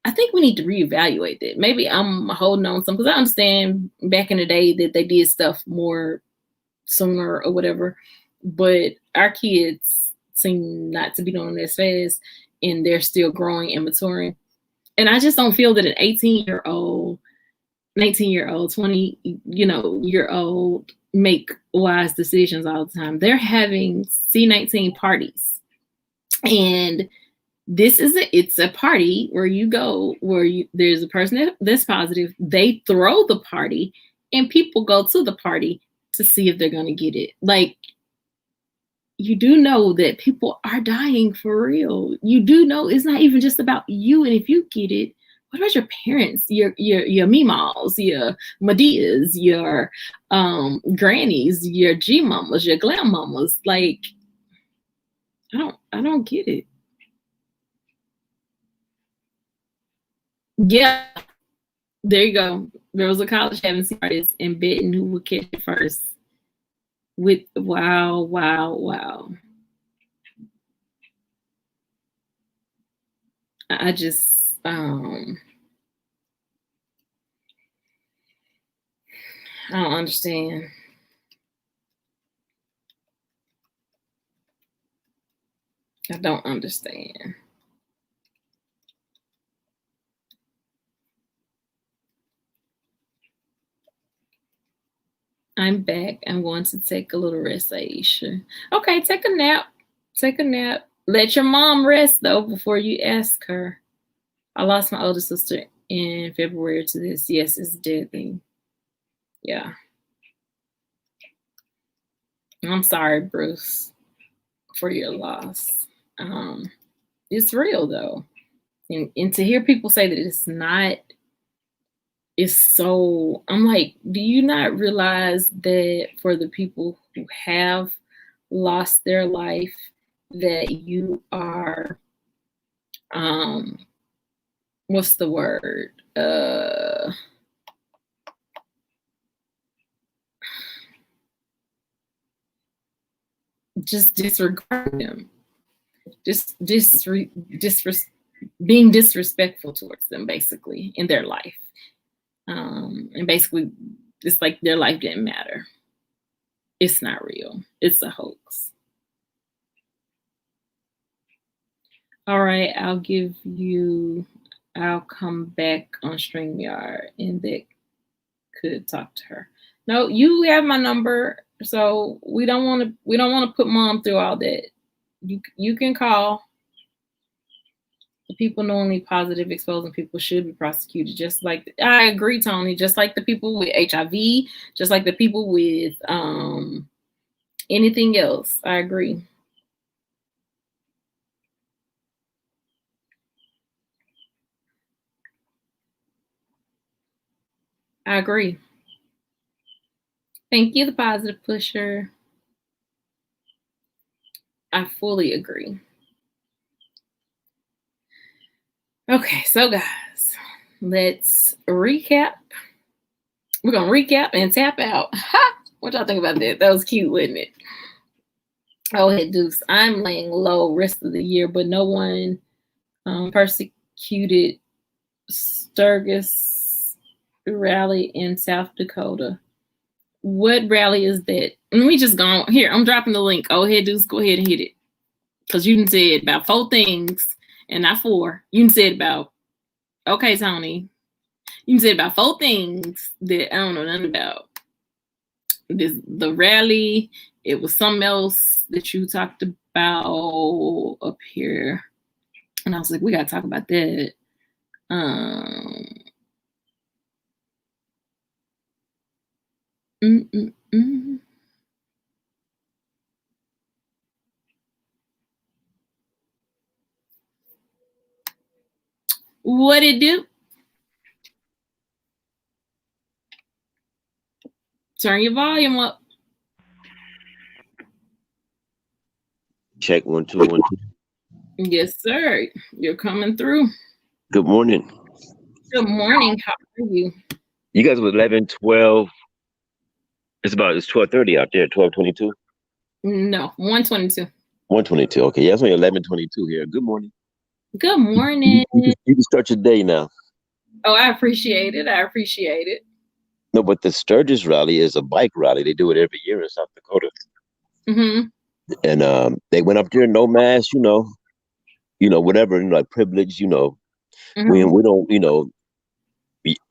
I think we need to reevaluate that. Maybe I'm holding on some, because I understand back in the day that they did stuff more sooner or whatever. But our kids seem not to be doing this fast, and they're still growing and maturing. And I just don't feel that an 18-year-old, 19-year-old, 20-year-old make wise decisions all the time. They're having C19 parties. And it's a party where you go, there's a person that's positive. They throw the party and people go to the party to see if they're going to get it. Like, you do know that people are dying for real. You do know it's not even just about you. And if you get it, what about your parents, your meemaws, your Medias, your grannies, your G mamas, your glam mamas? Like, I don't get it. Yeah, there you go. There was a college having artist in Benton who would catch it first. Wow. I just I don't understand. I don't understand. I'm back. I'm going to take a little rest, Aisha. Okay, take a nap. Take a nap. Let your mom rest, though, before you ask her. I lost my older sister in February to this. Yes, it's deadly. Yeah. I'm sorry, Bruce, for your loss. It's real, though. And to hear people say that it's not, it's so, I'm like, do you not realize that for the people who have lost their life, that you are, what's the word? Just disregarding them. Just being disrespectful towards them, basically, in their life. And basically, it's like their life didn't matter. It's not real. It's a hoax. All right, I'll come back on StreamYard and that could talk to her. No, you have my number, so we don't want to put mom through all that. You can call. The people knowingly positive exposing people should be prosecuted. Just like, I agree, Tony, just like the people with HIV, just like the people with anything else. I agree. I agree. Thank you, the positive pusher. I fully agree. Okay, so guys, let's recap. We're going to recap and tap out. Ha! What y'all think about that? That was cute, wasn't it? Oh, hey, Deuce. I'm laying low rest of the year, but no one persecuted Sturgis rally in South Dakota. What rally is that? Let me just go on. Here, I'm dropping the link. Oh, hey, Deuce, go ahead and hit it. Because you done said about 4 things, and not 4. You done said about, okay, Tony. You done said about 4 things that I don't know nothing about. The rally, it was something else that you talked about up here. And I was like, we got to talk about that. What it do? Turn your volume up. Check 1 2 1 2. Yes, sir. You're coming through. Good morning. Good morning. How are you? You guys were 11, 12. It's 12:30 out there. 12:22. No, 122. 122. Okay, yeah, it's only 11:22 here. Good morning. Good morning. You can start your day now. Oh, I appreciate it. I appreciate it. No, but the Sturgis rally is a bike rally. They do it every year in South Dakota. Mm-hmm. And they went up there, no mask, whatever, like privilege, Mm-hmm. we don't,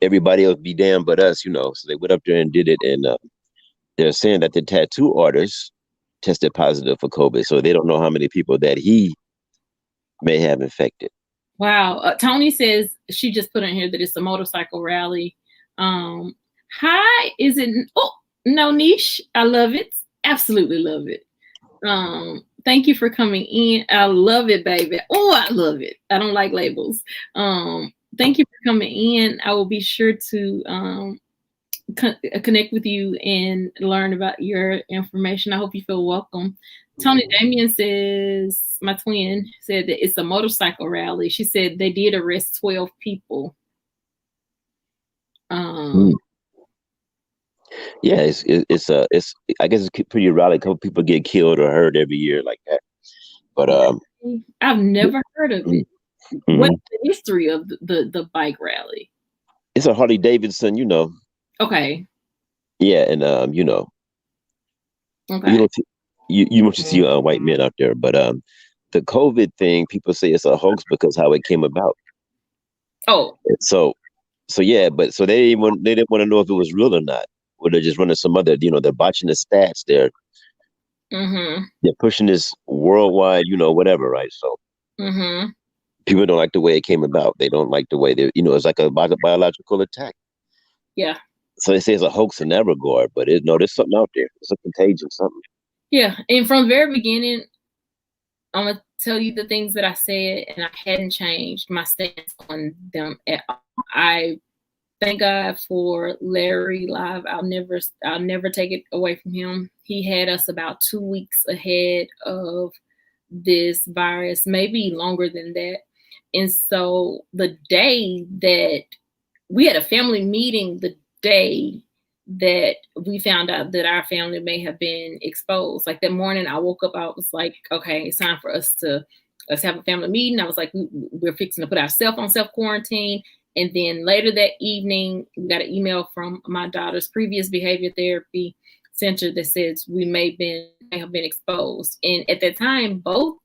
everybody else be damned but us, So they went up there and did it, and they're saying that the tattoo artist tested positive for COVID, so they don't know how many people that he may have infected. Wow. Tony says she just put in here that it's a motorcycle rally. Hi, is it? Oh, no niche. I love it. Absolutely love it. Thank you for coming in. I love it, baby. Oh, I love it. I don't like labels. Thank you for coming in. I will be sure to connect with you and learn about your information. I hope you feel welcome. Tony Damien says, my twin said that it's a motorcycle rally. She said they did arrest 12 people. Yeah, it's I guess it's pretty rally. A couple people get killed or hurt every year like that. But I've never heard of it. Mm-hmm. What's the history of the bike rally? It's a Harley Davidson, Okay. Yeah, and Okay. you don't see white men out there, but the COVID thing, people say it's a hoax because how it came about. Oh. So yeah, but so they didn't want to know if it was real or not. Or they're just running some other, they're botching the stats. They're pushing this worldwide, whatever, right? So people don't like the way it came about. They don't like the way it's like a biological attack. Yeah. So they say it's a hoax in that regard, but there's something out there. It's a contagion, something. Yeah, and from the very beginning, I'm gonna tell you the things that I said, and I hadn't changed my stance on them at all. I thank God for Larry Live. I'll never take it away from him. He had us about 2 weeks ahead of this virus, maybe longer than that. And so the day that we had a family meeting, the day that we found out that our family may have been exposed, like that morning I woke up, I was like, okay, it's time for us to have a family meeting. I was like, we're fixing to put ourselves on self-quarantine. And then later that evening, we got an email from my daughter's previous behavior therapy center that says we may have been exposed. And at that time, both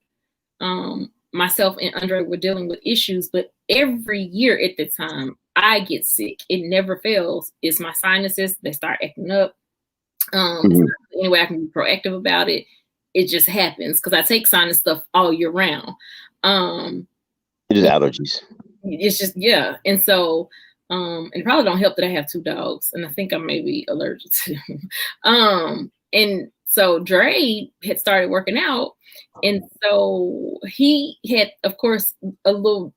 myself and Andre were dealing with issues, but every year at the time, I get sick. It never fails. It's my sinuses that start acting up. Any way I can be proactive about it, it just happens because I take sinus stuff all year round. It is allergies. It's just, yeah. And so, and it probably don't help that I have 2 dogs, and I think I may be allergic to them. And so Dre had started working out, and so he had, of course, a little,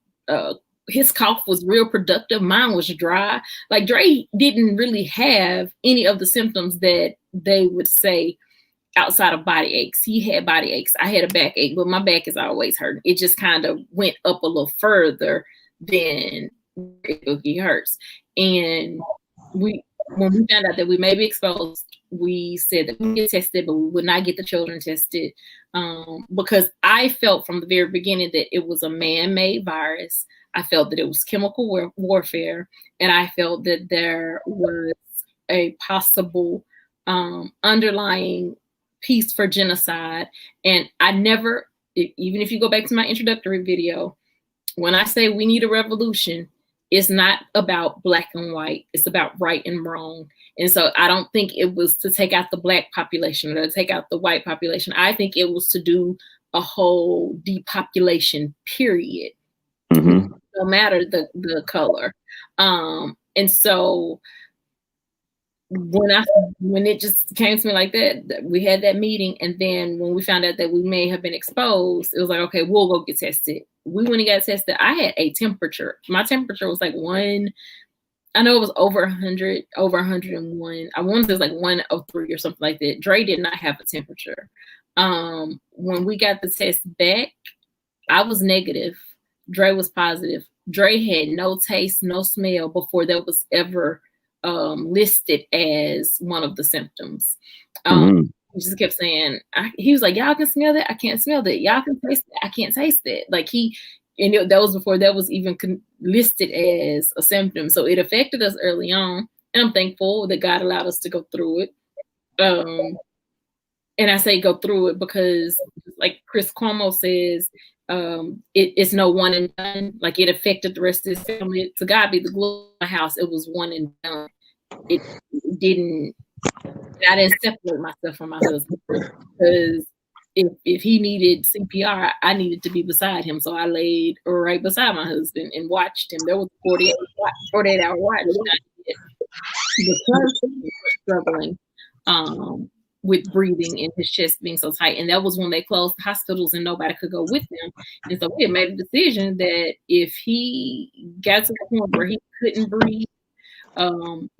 his cough was real productive. Mine was dry. Like Dre didn't really have any of the symptoms that they would say outside of body aches. He had body aches. I had a backache, but my back is always hurting. It just kind of went up a little further than it hurts. And when we found out that we may be exposed, we said that we would get tested, but we would not get the children tested, because I felt from the very beginning that it was a man-made virus. I felt that it was chemical warfare, and I felt that there was a possible underlying piece for genocide. And I never, even if you go back to my introductory video, when I say we need a revolution, it's not about black and white. It's about right and wrong. And so I don't think it was to take out the black population or to take out the white population. I think it was to do a whole depopulation, period. Mm-hmm. No matter the color. And so when it just came to me like that, we had that meeting, and then when we found out that we may have been exposed, it was like, okay, we'll go get tested. We went and got tested. I had a temperature. My temperature was like I know it was over 100, over 101. I wanted it was like 103 or something like that. Dre did not have a temperature. When we got the test back, I was negative. Dre was positive. Dre had no taste, no smell before that was ever listed as one of the symptoms. He just kept saying, he was like, y'all can smell that? I can't smell that. Y'all can taste that? I can't taste that. Like that was before that was even listed as a symptom. So it affected us early on. And I'm thankful that God allowed us to go through it. And I say go through it because, like Chris Cuomo says, it's no one and done. Like it affected the rest of his family. To God be the glory of my house. It was one and done. I didn't separate myself from my husband because if he needed CPR, I needed to be beside him. So I laid right beside my husband and watched him. There was a 48-hour watch. The person was struggling with breathing and his chest being so tight. And that was when they closed hospitals and nobody could go with them. And so we had made a decision that if he got to the point where he couldn't breathe,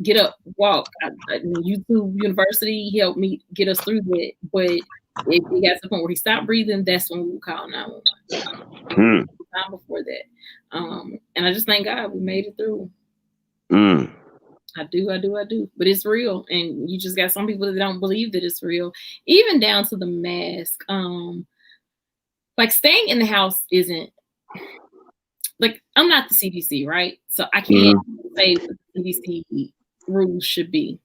get up, walk. YouTube University helped me get us through that. But if he got to the point where he stopped breathing, that's when we would call 911. Time before that. And I just thank God we made it through. I do. But it's real. And you just got some people that don't believe that it's real. Even down to the mask. Like staying in the house isn't, like, I'm not the CDC, right? So I can't say what the CDC rules should be.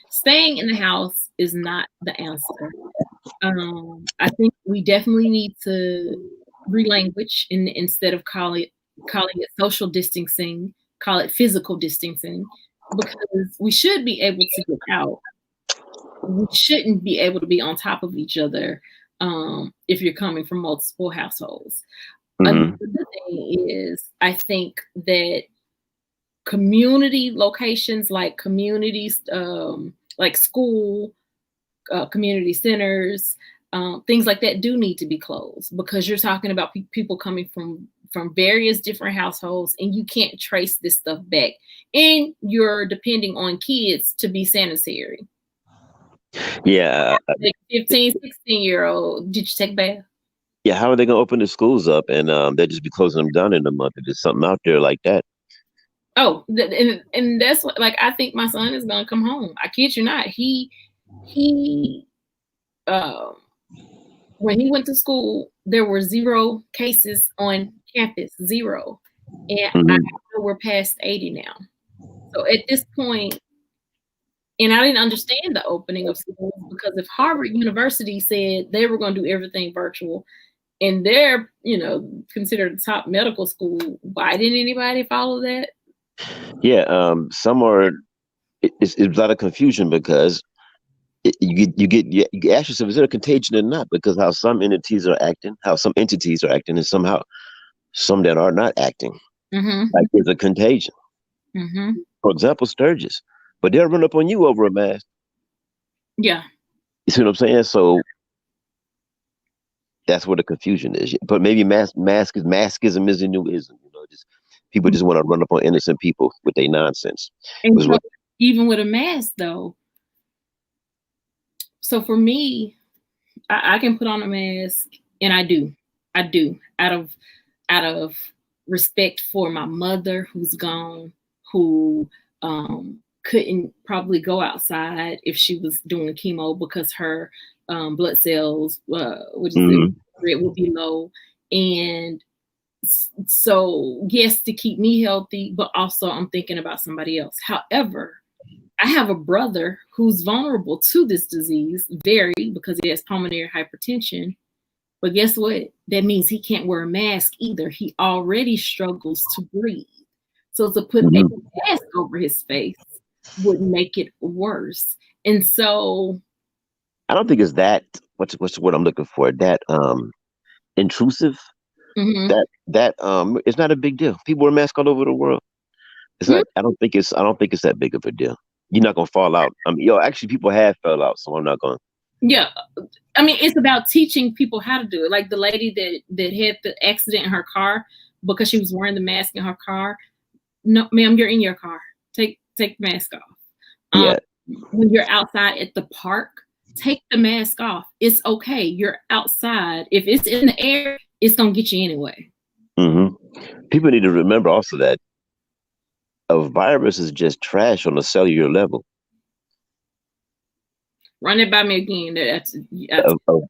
Staying in the house is not the answer. I think we definitely need to relanguage instead of calling it social distancing, call it physical distancing, because we should be able to get out. We shouldn't be able to be on top of each other if you're coming from multiple households. Another thing is, I think that community locations like communities, like school, community centers, things like that do need to be closed because you're talking about people coming from various different households and you can't trace this stuff back. And you're depending on kids to be sanitary. Yeah. Like 15, 16-year-old, did you take a bath? Yeah, how are they going to open the schools up and they'll just be closing them down in a month if there's something out there like that? Oh, and that's what, like, I think my son is going to come home. I kid you not. He when he went to school, there were 0 cases on campus, 0. And I know we're past 80 now. So at this point, and I didn't understand the opening of schools because if Harvard University said they were going to do everything virtual, and they're, considered a top medical school, why didn't anybody follow that? Yeah, it's a lot of confusion because you ask yourself, is it a contagion or not? Because how some entities are acting, and somehow some that are not acting, like there's a contagion. For example, Sturgis, but they'll run up on you over a mask. Yeah. You see what I'm saying? So that's where the confusion is. But maybe maskism is a new ism. Just people just want to run up on innocent people with their nonsense. And so, even with a mask, though. So for me, I can put on a mask, and I do out of respect for my mother who's gone, who couldn't probably go outside if she was doing chemo because her blood cells, which is Mhm. it would be low. And so, yes, to keep me healthy, but also I'm thinking about somebody else. However, I have a brother who's vulnerable to this disease, very, because he has pulmonary hypertension. But guess what? That means he can't wear a mask either. He already struggles to breathe. So to put a mask over his face would make it worse. And so, I don't think it's that. What's the word I'm looking for? That intrusive. mhm. That it's not a big deal. People wear masks all over the world. It's Hmm? not. I don't think it's that big of a deal. You're not gonna fall out. I mean, actually, people have fell out, so I'm not going. Yeah, I mean, it's about teaching people how to do it. Like the lady that had the accident in her car because she was wearing the mask in her car. No, ma'am, you're in your car. Take the mask off. Yeah. When you're outside at the park, take the mask off. It's okay. You're outside. If it's in the air, it's gonna get you anyway. People need to remember also that a virus is just trash on a cellular level. Run it by me again. That's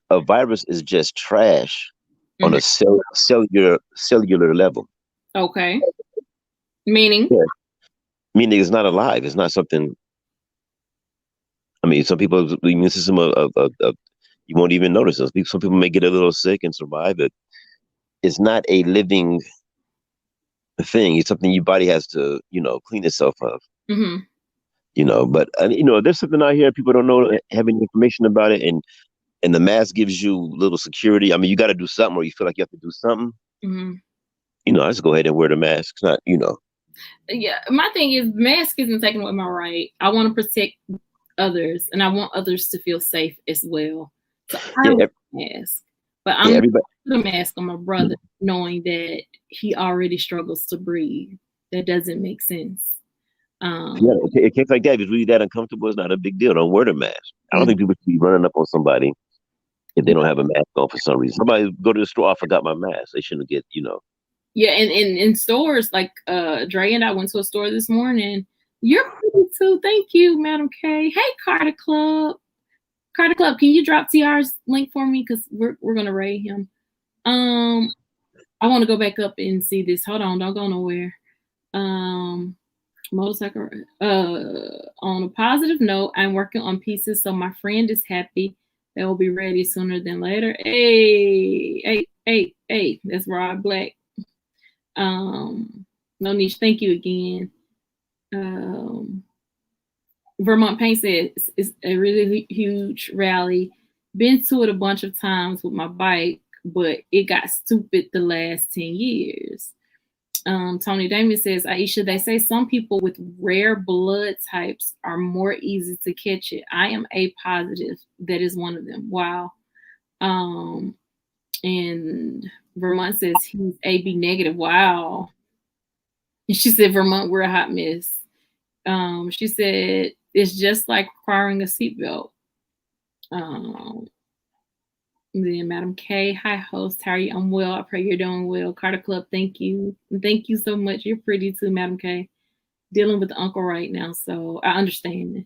A virus is just trash on Mhm. a cellular level. Okay. Meaning? Yeah. Meaning it's not alive. It's not something. I mean, some people's immune system you won't even notice this. Some people may get a little sick and survive it. It's not a living thing. It's something your body has to, clean itself of. Mm-hmm. But there's something out here people don't know, have any information about it, and the mask gives you little security. I mean, you got to do something, or you feel like you have to do something. Mm-hmm. I just go ahead and wear the mask. It's not. Yeah, my thing is mask isn't taking away my right. I want to protect others, and I want others to feel safe as well. So I Yeah, wear a mask, but I'm everybody. put a mask on my brother, knowing that he already struggles to breathe. That doesn't make sense. Yeah, a case like that, if it's really that uncomfortable, it's not a big deal. Don't wear the mask. I don't think people should be running up on somebody if they don't have a mask on for some reason. Somebody go to the store, I forgot my mask. They shouldn't get. Yeah, and in stores, like Dre and I went to a store this morning. You're pretty too. Thank you, Madam K. Hey, Carter Club. Carter Club, can you drop TR's link for me? Because we're gonna raid him. I want to go back up and see this. Hold on, don't go nowhere. Motorcycle. On a positive note, I'm working on pieces, so my friend is happy they will be ready sooner than later. Hey, that's Rod Black. No niche. Thank you again. Vermont Paint says it's a really huge rally. Been to it a bunch of times with my bike, but it got stupid the last 10 years. Tony Damon says, Aisha, they say some people with rare blood types are more easy to catch it. I am A positive. That is one of them. Wow. And Vermont says he's AB negative. Wow. And she said, Vermont, we're a hot mess. She said, it's just like requiring a seatbelt. Then Madam K, hi host, how are you? I'm well. I pray you're doing well. Carter Club, thank you. And thank you so much. You're pretty too, Madam K. Dealing with the uncle right now, so I understand.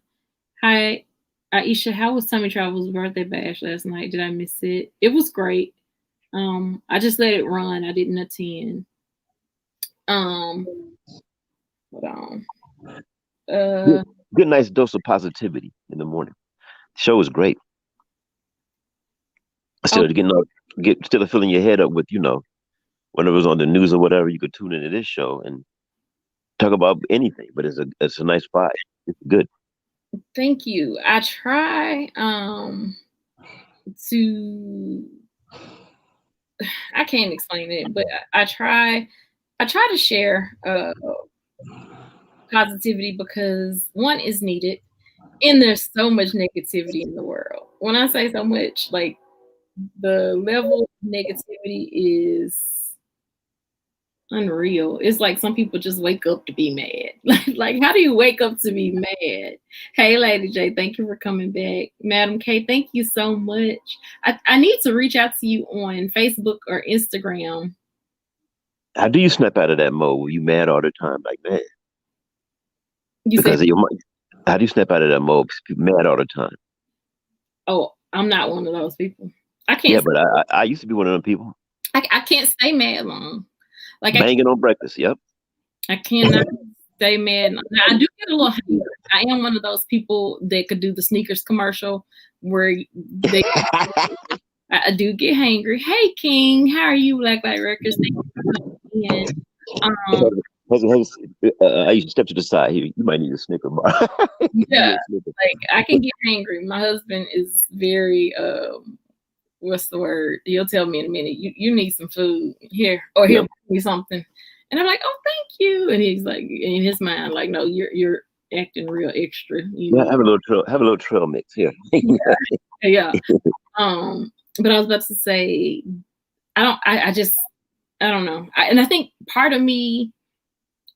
Hi, Aisha, how was Tommy Travel's birthday bash last night? Did I miss it? It was great. I just let it run. I didn't attend. Hold on. Good, nice dose of positivity in the morning. The show was great. Instead of filling your head up with, when it was on the news or whatever, you could tune into this show and talk about anything. But it's a nice vibe. It's good. Thank you. I try to. I can't explain it, but I try to share positivity because one is needed, and there's so much negativity in the world. When I say so much, like the level of negativity is unreal. It's like some people just wake up to be mad. Like how do you wake up to be mad? Hey, Lady J, thank you for coming back. Madam K, thank you so much. I need to reach out to you on Facebook or Instagram. How do you snap out of that mode? Were you mad all the time? Like, man, You because said of your mind. How do you snap out of that mode? People mad all the time. Oh, I'm not one of those people. I Yeah, can't. but I used to be one of them people. I can't stay mad long. Like Banging on breakfast. Yep. I cannot stay mad. Now, I do get a little hangry. I am one of those people that could do the sneakers commercial where they. I do get hangry. Hey, King, how are you? Black Records. Thank you for coming in. I used to step to the side here. You might need a Snicker bar. Yeah, like I can get hangry. My husband is very what's the word? He'll tell me in a minute, you need some food here, or he'll bring me something. And I'm like, oh, thank you. And he's like, in his mind, like, no, you're acting real extra. Have a little trail mix here. Yeah. But I was about to say, I don't know. And I think part of me,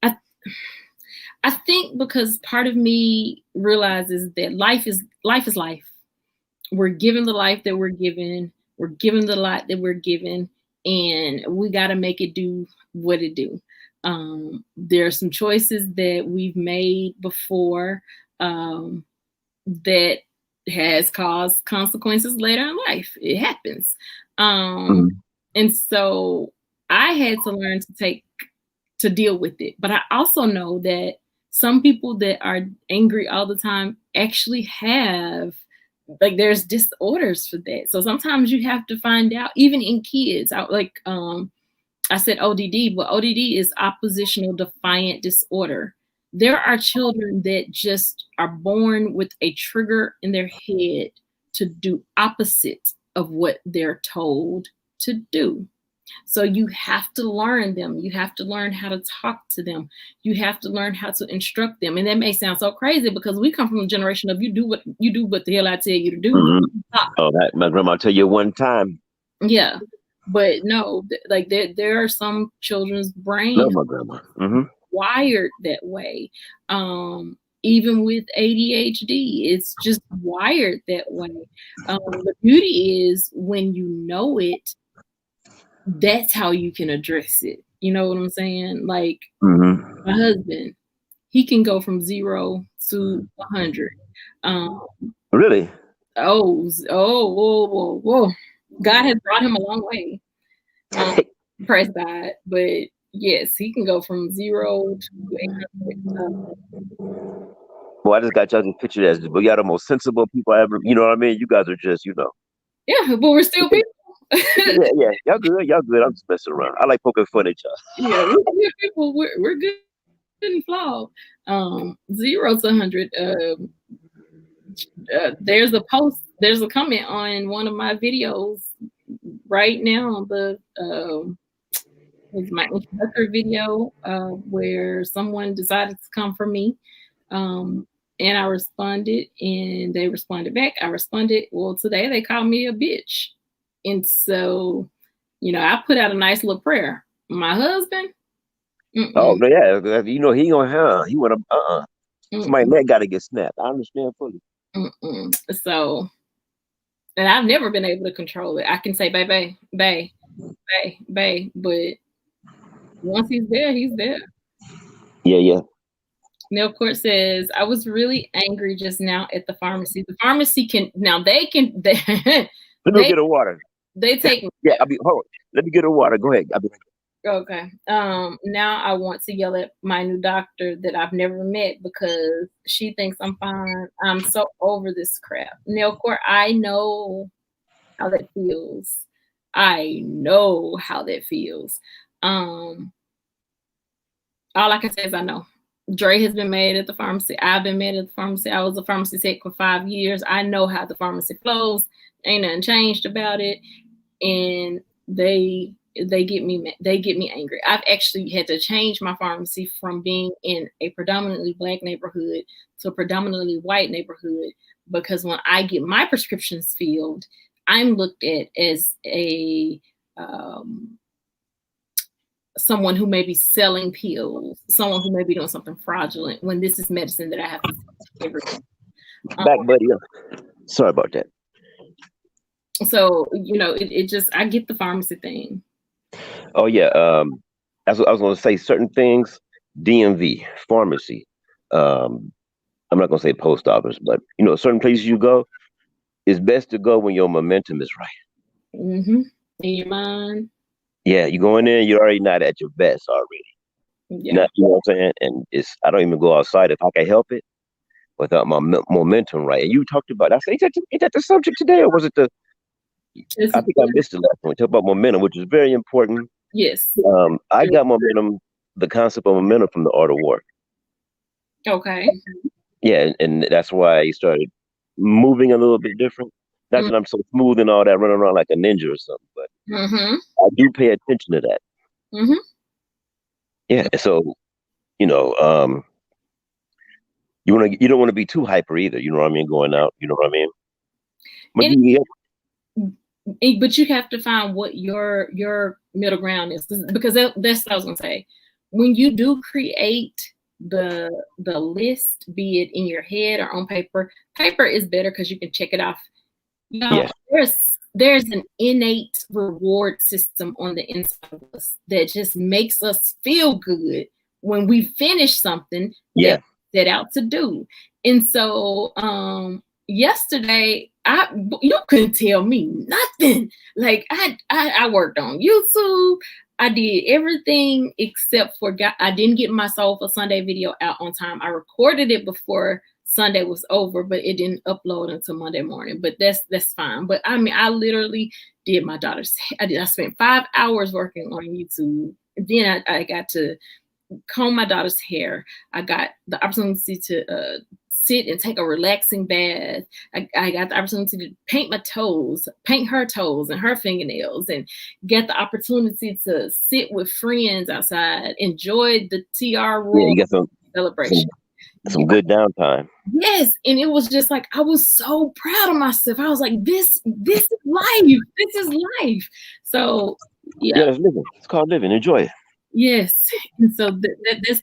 I think because part of me realizes that life is life. We're given the life that we're given. We're given the lot that we're given, and we got to make it do what it do. There are some choices that we've made before that has caused consequences later in life. It happens. And so I had to learn to deal with it. But I also know that some people that are angry all the time actually have, like, there's disorders for that. So sometimes you have to find out, even in kids, I said ODD, but ODD is oppositional defiant disorder. There are children that just are born with a trigger in their head to do opposite of what they're told to do. So you have to learn them. You have to learn how to talk to them. You have to learn how to instruct them. And that may sound so crazy because we come from a generation of you do what the hell I tell you to do. Oh, my grandma tell you one time. Yeah. But no, like there are some children's brains wired that way. Even with ADHD, it's just wired that way. The beauty is when you know it, that's how you can address it. You know what I'm saying? Like my husband, he can go from 0 to 100. Really? Whoa. God has brought him a long way. Praise God. But yes, he can go from 0 to 800. Well, I just got y'all to picture as but y'all the most sensible people I ever, you know what I mean? You guys are just, Yeah, but we're still people. yeah. Y'all good. I'm just messing around. I like poking fun at y'all. Yeah, we're people. We're good and flawed. 0 to 100. There's a comment on one of my videos right now. Was my introductory video where someone decided to come for me. And I responded, and they responded back. I responded, well, today they called me a bitch. And so, I put out a nice little prayer. My husband. Oh, yeah. He gonna, he want to, somebody leg got to get snapped. I understand fully. So, and I've never been able to control it. I can say, bae, but once he's there, he's there. Yeah. Neil Court says, I was really angry just now at the pharmacy. The pharmacy let me get a water. They take me. Yeah, hold on. Let me get a water. Go ahead. Okay. Now I want to yell at my new doctor that I've never met because she thinks I'm fine. I'm so over this crap. Neil Court, I know how that feels. All I can say is I know. Dre has been mad at the pharmacy. I've been mad at the pharmacy. I was a pharmacy tech for 5 years. I know how the pharmacy flows. Ain't nothing changed about it. And they get me angry. I've actually had to change my pharmacy from being in a predominantly Black neighborhood to a predominantly white neighborhood because when I get my prescriptions filled, I'm looked at as a someone who may be selling pills, someone who may be doing something fraudulent when this is medicine that I have to take every day. Back, buddy. Sorry about that. So, it just, I get the pharmacy thing. Oh, yeah. I was going to say certain things, DMV, pharmacy, I'm not gonna say post office, but certain places you go, it's best to go when your momentum is right. Mm-hmm. In your mind. Yeah, you go in there, you're already not at your best already. Yeah. You know what I'm saying? And I don't even go outside if I can help it without my momentum right. And you talked about, I said, ain't that the subject today, or was it the? I think I missed the last one. We talked about momentum, which is very important. Yes. I got momentum, the concept of momentum from the art of war. Okay. Yeah, and that's why I started moving a little bit different. Not that I'm so smooth and all that, running around like a ninja or something, but I do pay attention to that. Yeah, so you don't want to be too hyper either. You know what I mean? Going out, you know what I mean? But you have to find what your middle ground is, because that's what I was gonna say. When you do create the list, be it in your head or on paper is better because you can check it off. There's an innate reward system on the inside of us that just makes us feel good when we finish something that we set out to do. And so yesterday, you couldn't tell me nothing. Like I worked on YouTube. I did everything except for I didn't get my Soul for Sunday video out on time. I recorded it before Sunday was over, but it didn't upload until Monday morning. But that's fine. But I mean, I literally did my daughter's. I spent 5 hours working on YouTube. And then I got to comb my daughter's hair. I got the opportunity to sit and take a relaxing bath. I got the opportunity to paint her toes and her fingernails, and get the opportunity to sit with friends outside, enjoy the TR Royal celebration. Some good downtime. Yes, and it was just like I was so proud of myself. I was like, "This is life. This is life." So yeah, it's living. It's called living. Enjoy it. Yes, and so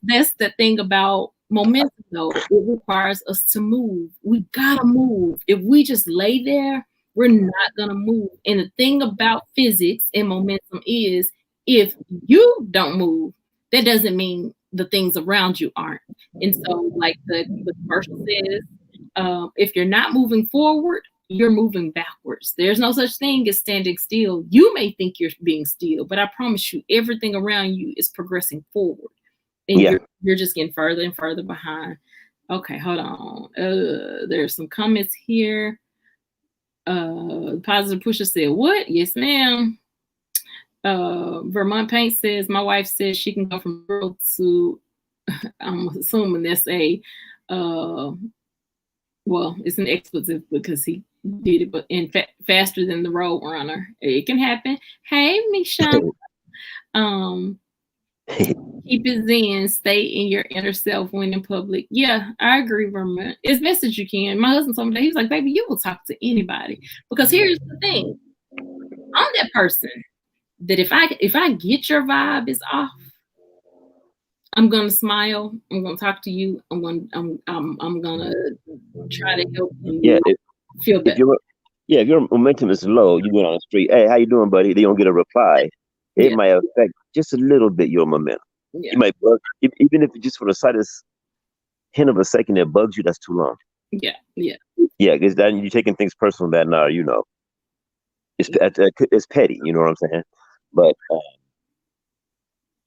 that's the thing about momentum, though. It requires us to move. We gotta move. If we just lay there, we're not gonna move. And the thing about physics and momentum is, if you don't move, that doesn't mean the things around you aren't. And so, like the commercial says, if you're not moving forward, you're moving backwards. There's no such thing as standing still. You may think you're being still, but I promise you, everything around you is progressing forward, and you're just getting further and further behind. Okay, hold on. There's some comments here. Positive Pusher said, "What? Yes, ma'am." Vermont Paint says, "My wife says she can go from girl to." I'm assuming that's a. Well, it's an expletive because he did it, but faster than the road runner. It can happen. Hey, Misha. Keep it zen. Stay in your inner self when in public. Yeah, I agree, Vermont. As best as you can. My husband told me that. He was like, "Baby, you will talk to anybody." Because here's the thing. I'm that person that if I get your vibe is off, I'm gonna smile. I'm gonna talk to you. I'm gonna try to help you feel better. If your momentum is low, you go on the street. Hey, how you doing, buddy? They don't get a reply. It might affect just a little bit your momentum. Yeah. You might bug, even if it's just for the slightest hint of a second that bugs you. That's too long. Yeah. Because then you're taking things personal that now it's petty. You know what I'm saying? But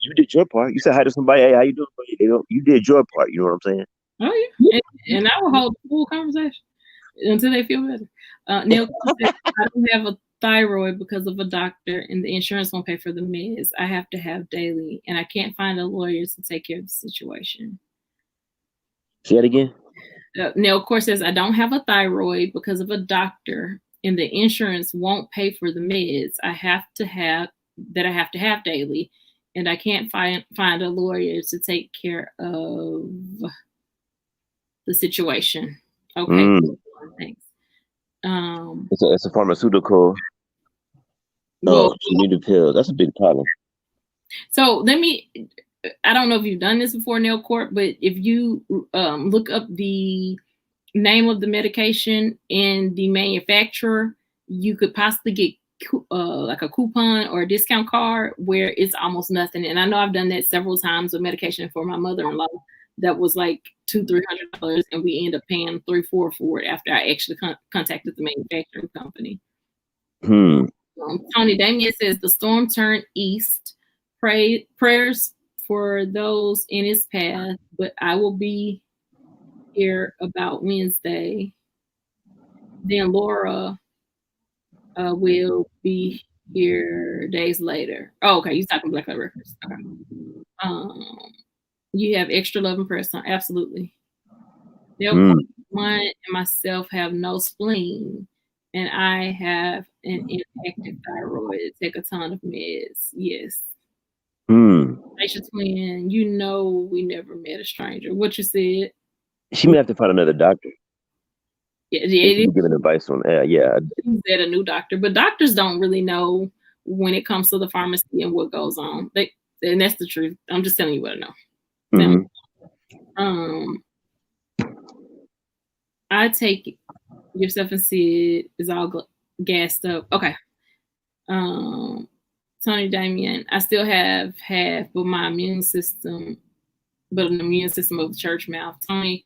you did your part. You said hi to somebody. Hey, how you doing, buddy? You did your part. You know what I'm saying? Oh yeah, and I will hold the full conversation until they feel better. Neil said, "I don't have a thyroid because of a doctor, and the insurance won't pay for the meds I have to have daily, and I can't find a lawyer to take care of the situation." Say that again. Neil, of course, says, "I don't have a thyroid because of a doctor, and the insurance won't pay for the meds I have to have daily, and I can't find a lawyer to take care of the situation." Okay. Thanks. It's a pharmaceutical. Well, you need a pill. That's a big problem. So I don't know if you've done this before, Neil Court, but if you look up the name of the medication and the manufacturer, you could possibly get like a coupon or a discount card where it's almost nothing. And I know I've done that several times with medication for my mother-in-law that was like $200-$300, and we end up paying $300-$400 for it after I actually contacted the manufacturing company. Tony Damien says the storm turned east. Prayers for those in its path, but I will be here about Wednesday. Then Laura will be here days later. Oh, okay. You're talking Black Light Records. Okay. You have extra love and prayers on. Absolutely. One and myself have no spleen, and I have an inactive thyroid. Take a ton of meds. Yes. Aisha Twin, you know we never met a stranger. What you said? She may have to find another doctor. Yeah, giving advice on that. Yeah. She's at a new doctor, but doctors don't really know when it comes to the pharmacy and what goes on. And that's the truth. I'm just telling you what I know. I take yourself and Sid is all gassed up. Okay. Tony Damien, I still have half, but an immune system of the church mouth. Tony,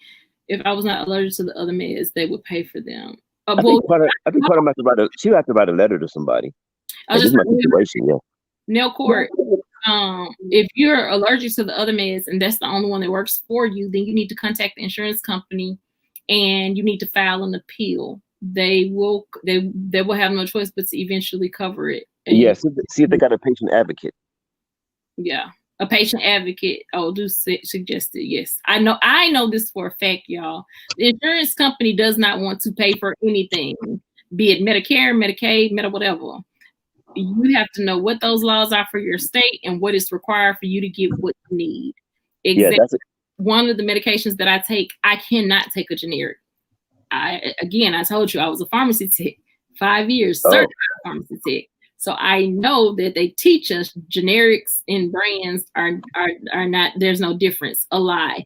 if I was not allergic to the other meds, they would pay for them. I think part of she would have to write a letter to somebody. This is my situation, yeah. Nell Court, if you're allergic to the other meds and that's the only one that works for you, then you need to contact the insurance company and you need to file an appeal. They will have no choice but to eventually cover it. Yeah, see if they got a patient advocate. Yeah, a patient advocate. Oh, do suggest it. Yes, I know this for a fact, y'all. The insurance company does not want to pay for anything, be it Medicare, Medicaid, whatever. You have to know what those laws are for your state and what is required for you to get what you need. Exactly. Yeah, one of the medications that I take, I cannot take a generic. I told you I was a pharmacy tech, 5 years, certified pharmacy tech. So I know that they teach us generics and brands are not, there's no difference. A lie.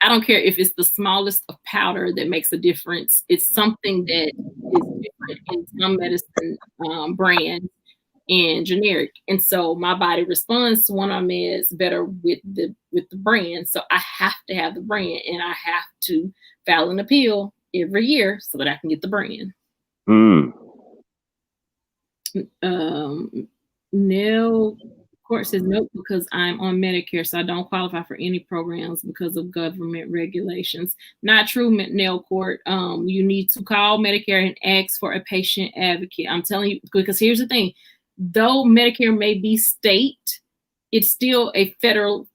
I don't care if it's the smallest of powder that makes a difference. It's something that is different in some medicine brand and generic. And so my body responds to one of my meds better with the brand. So I have to have the brand and I have to file an appeal every year so that I can get the brand. Nell Court says nope, because I'm on Medicare, so I don't qualify for any programs because of government regulations. Not true, Nell Court. You need to call Medicare and ask for a patient advocate. I'm telling you, because here's the thing. Though Medicare may be state, it's still a federal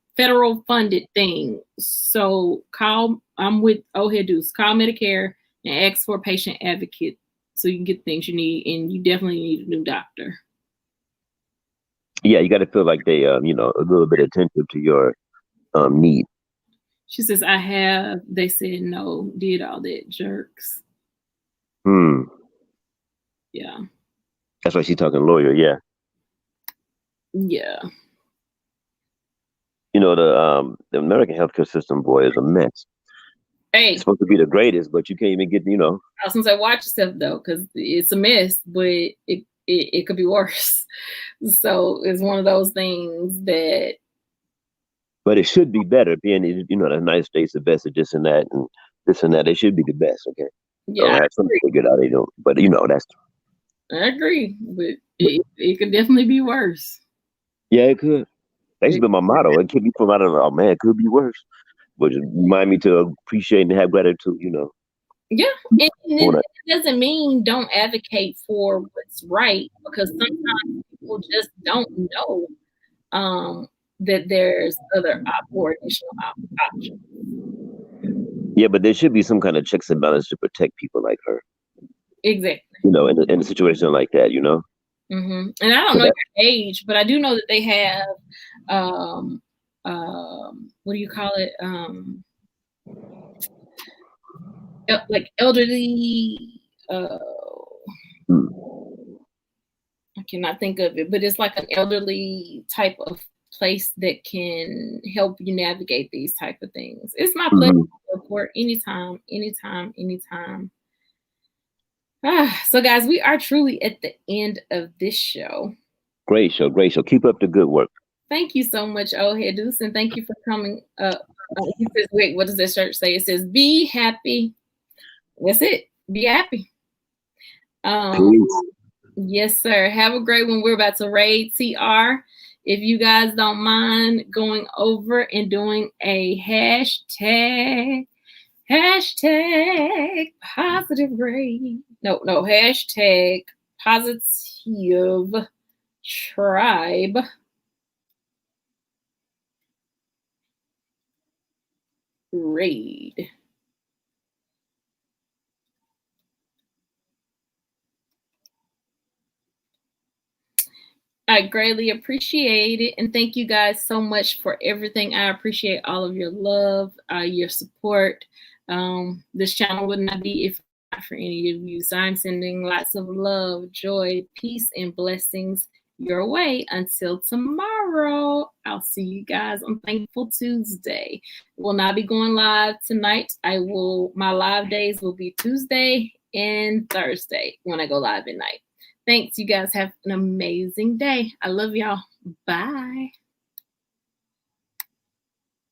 funded thing. So I'm with Jesus. Call Medicare and ask for a patient advocate so you can get things you need, and you definitely need a new doctor. Yeah, you got to feel like they, a little bit attentive to your need. She says, they said no, did all that, jerks. Yeah. That's why she's talking lawyer, yeah. Yeah. The American healthcare system, boy, is a mess. Hey, it's supposed to be the greatest, but you can't even get, I was gonna say, watch yourself though, because it's a mess, but it could be worse. So it's one of those things that. But it should be better, being the United States, the best of this and that, and this and that. It should be the best, okay? Yeah, I have something figured out. They don't, but that's. I agree, but it could definitely be worse. Yeah, it could. That's been my motto. It could be from, I don't know, man, it could be worse. But just remind me to appreciate and have gratitude, Yeah, and it doesn't mean don't advocate for what's right, because sometimes people just don't know that there's other or additional options. Yeah, but there should be some kind of checks and balance to protect people like her. Exactly. In a situation like that, Mm-hmm. And I don't know your age, but I do know that they have, what do you call it? Like elderly. I cannot think of it, but it's like an elderly type of place that can help you navigate these type of things. It's my pleasure to report anytime. So guys, we are truly at the end of this show. Great show. Keep up the good work. Thank you so much, Jesus, and thank you for coming up He says, wait, what does this shirt say? It says, be happy. That's it. Be happy. Yes, sir. Have a great one. We're about to raid TR. If you guys don't mind going over and doing a hashtag positive grade. No, hashtag positive tribe raid. I greatly appreciate it. And thank you guys so much for everything. I appreciate all of your love, your support. This channel would not be if not for any of you. So I'm sending lots of love, joy, peace, and blessings your way. Until tomorrow, I'll see you guys on Thankful Tuesday. Will not be going live tonight. My live days will be Tuesday and Thursday when I go live at night. Thanks, you guys. Have an amazing day. I love y'all. Bye.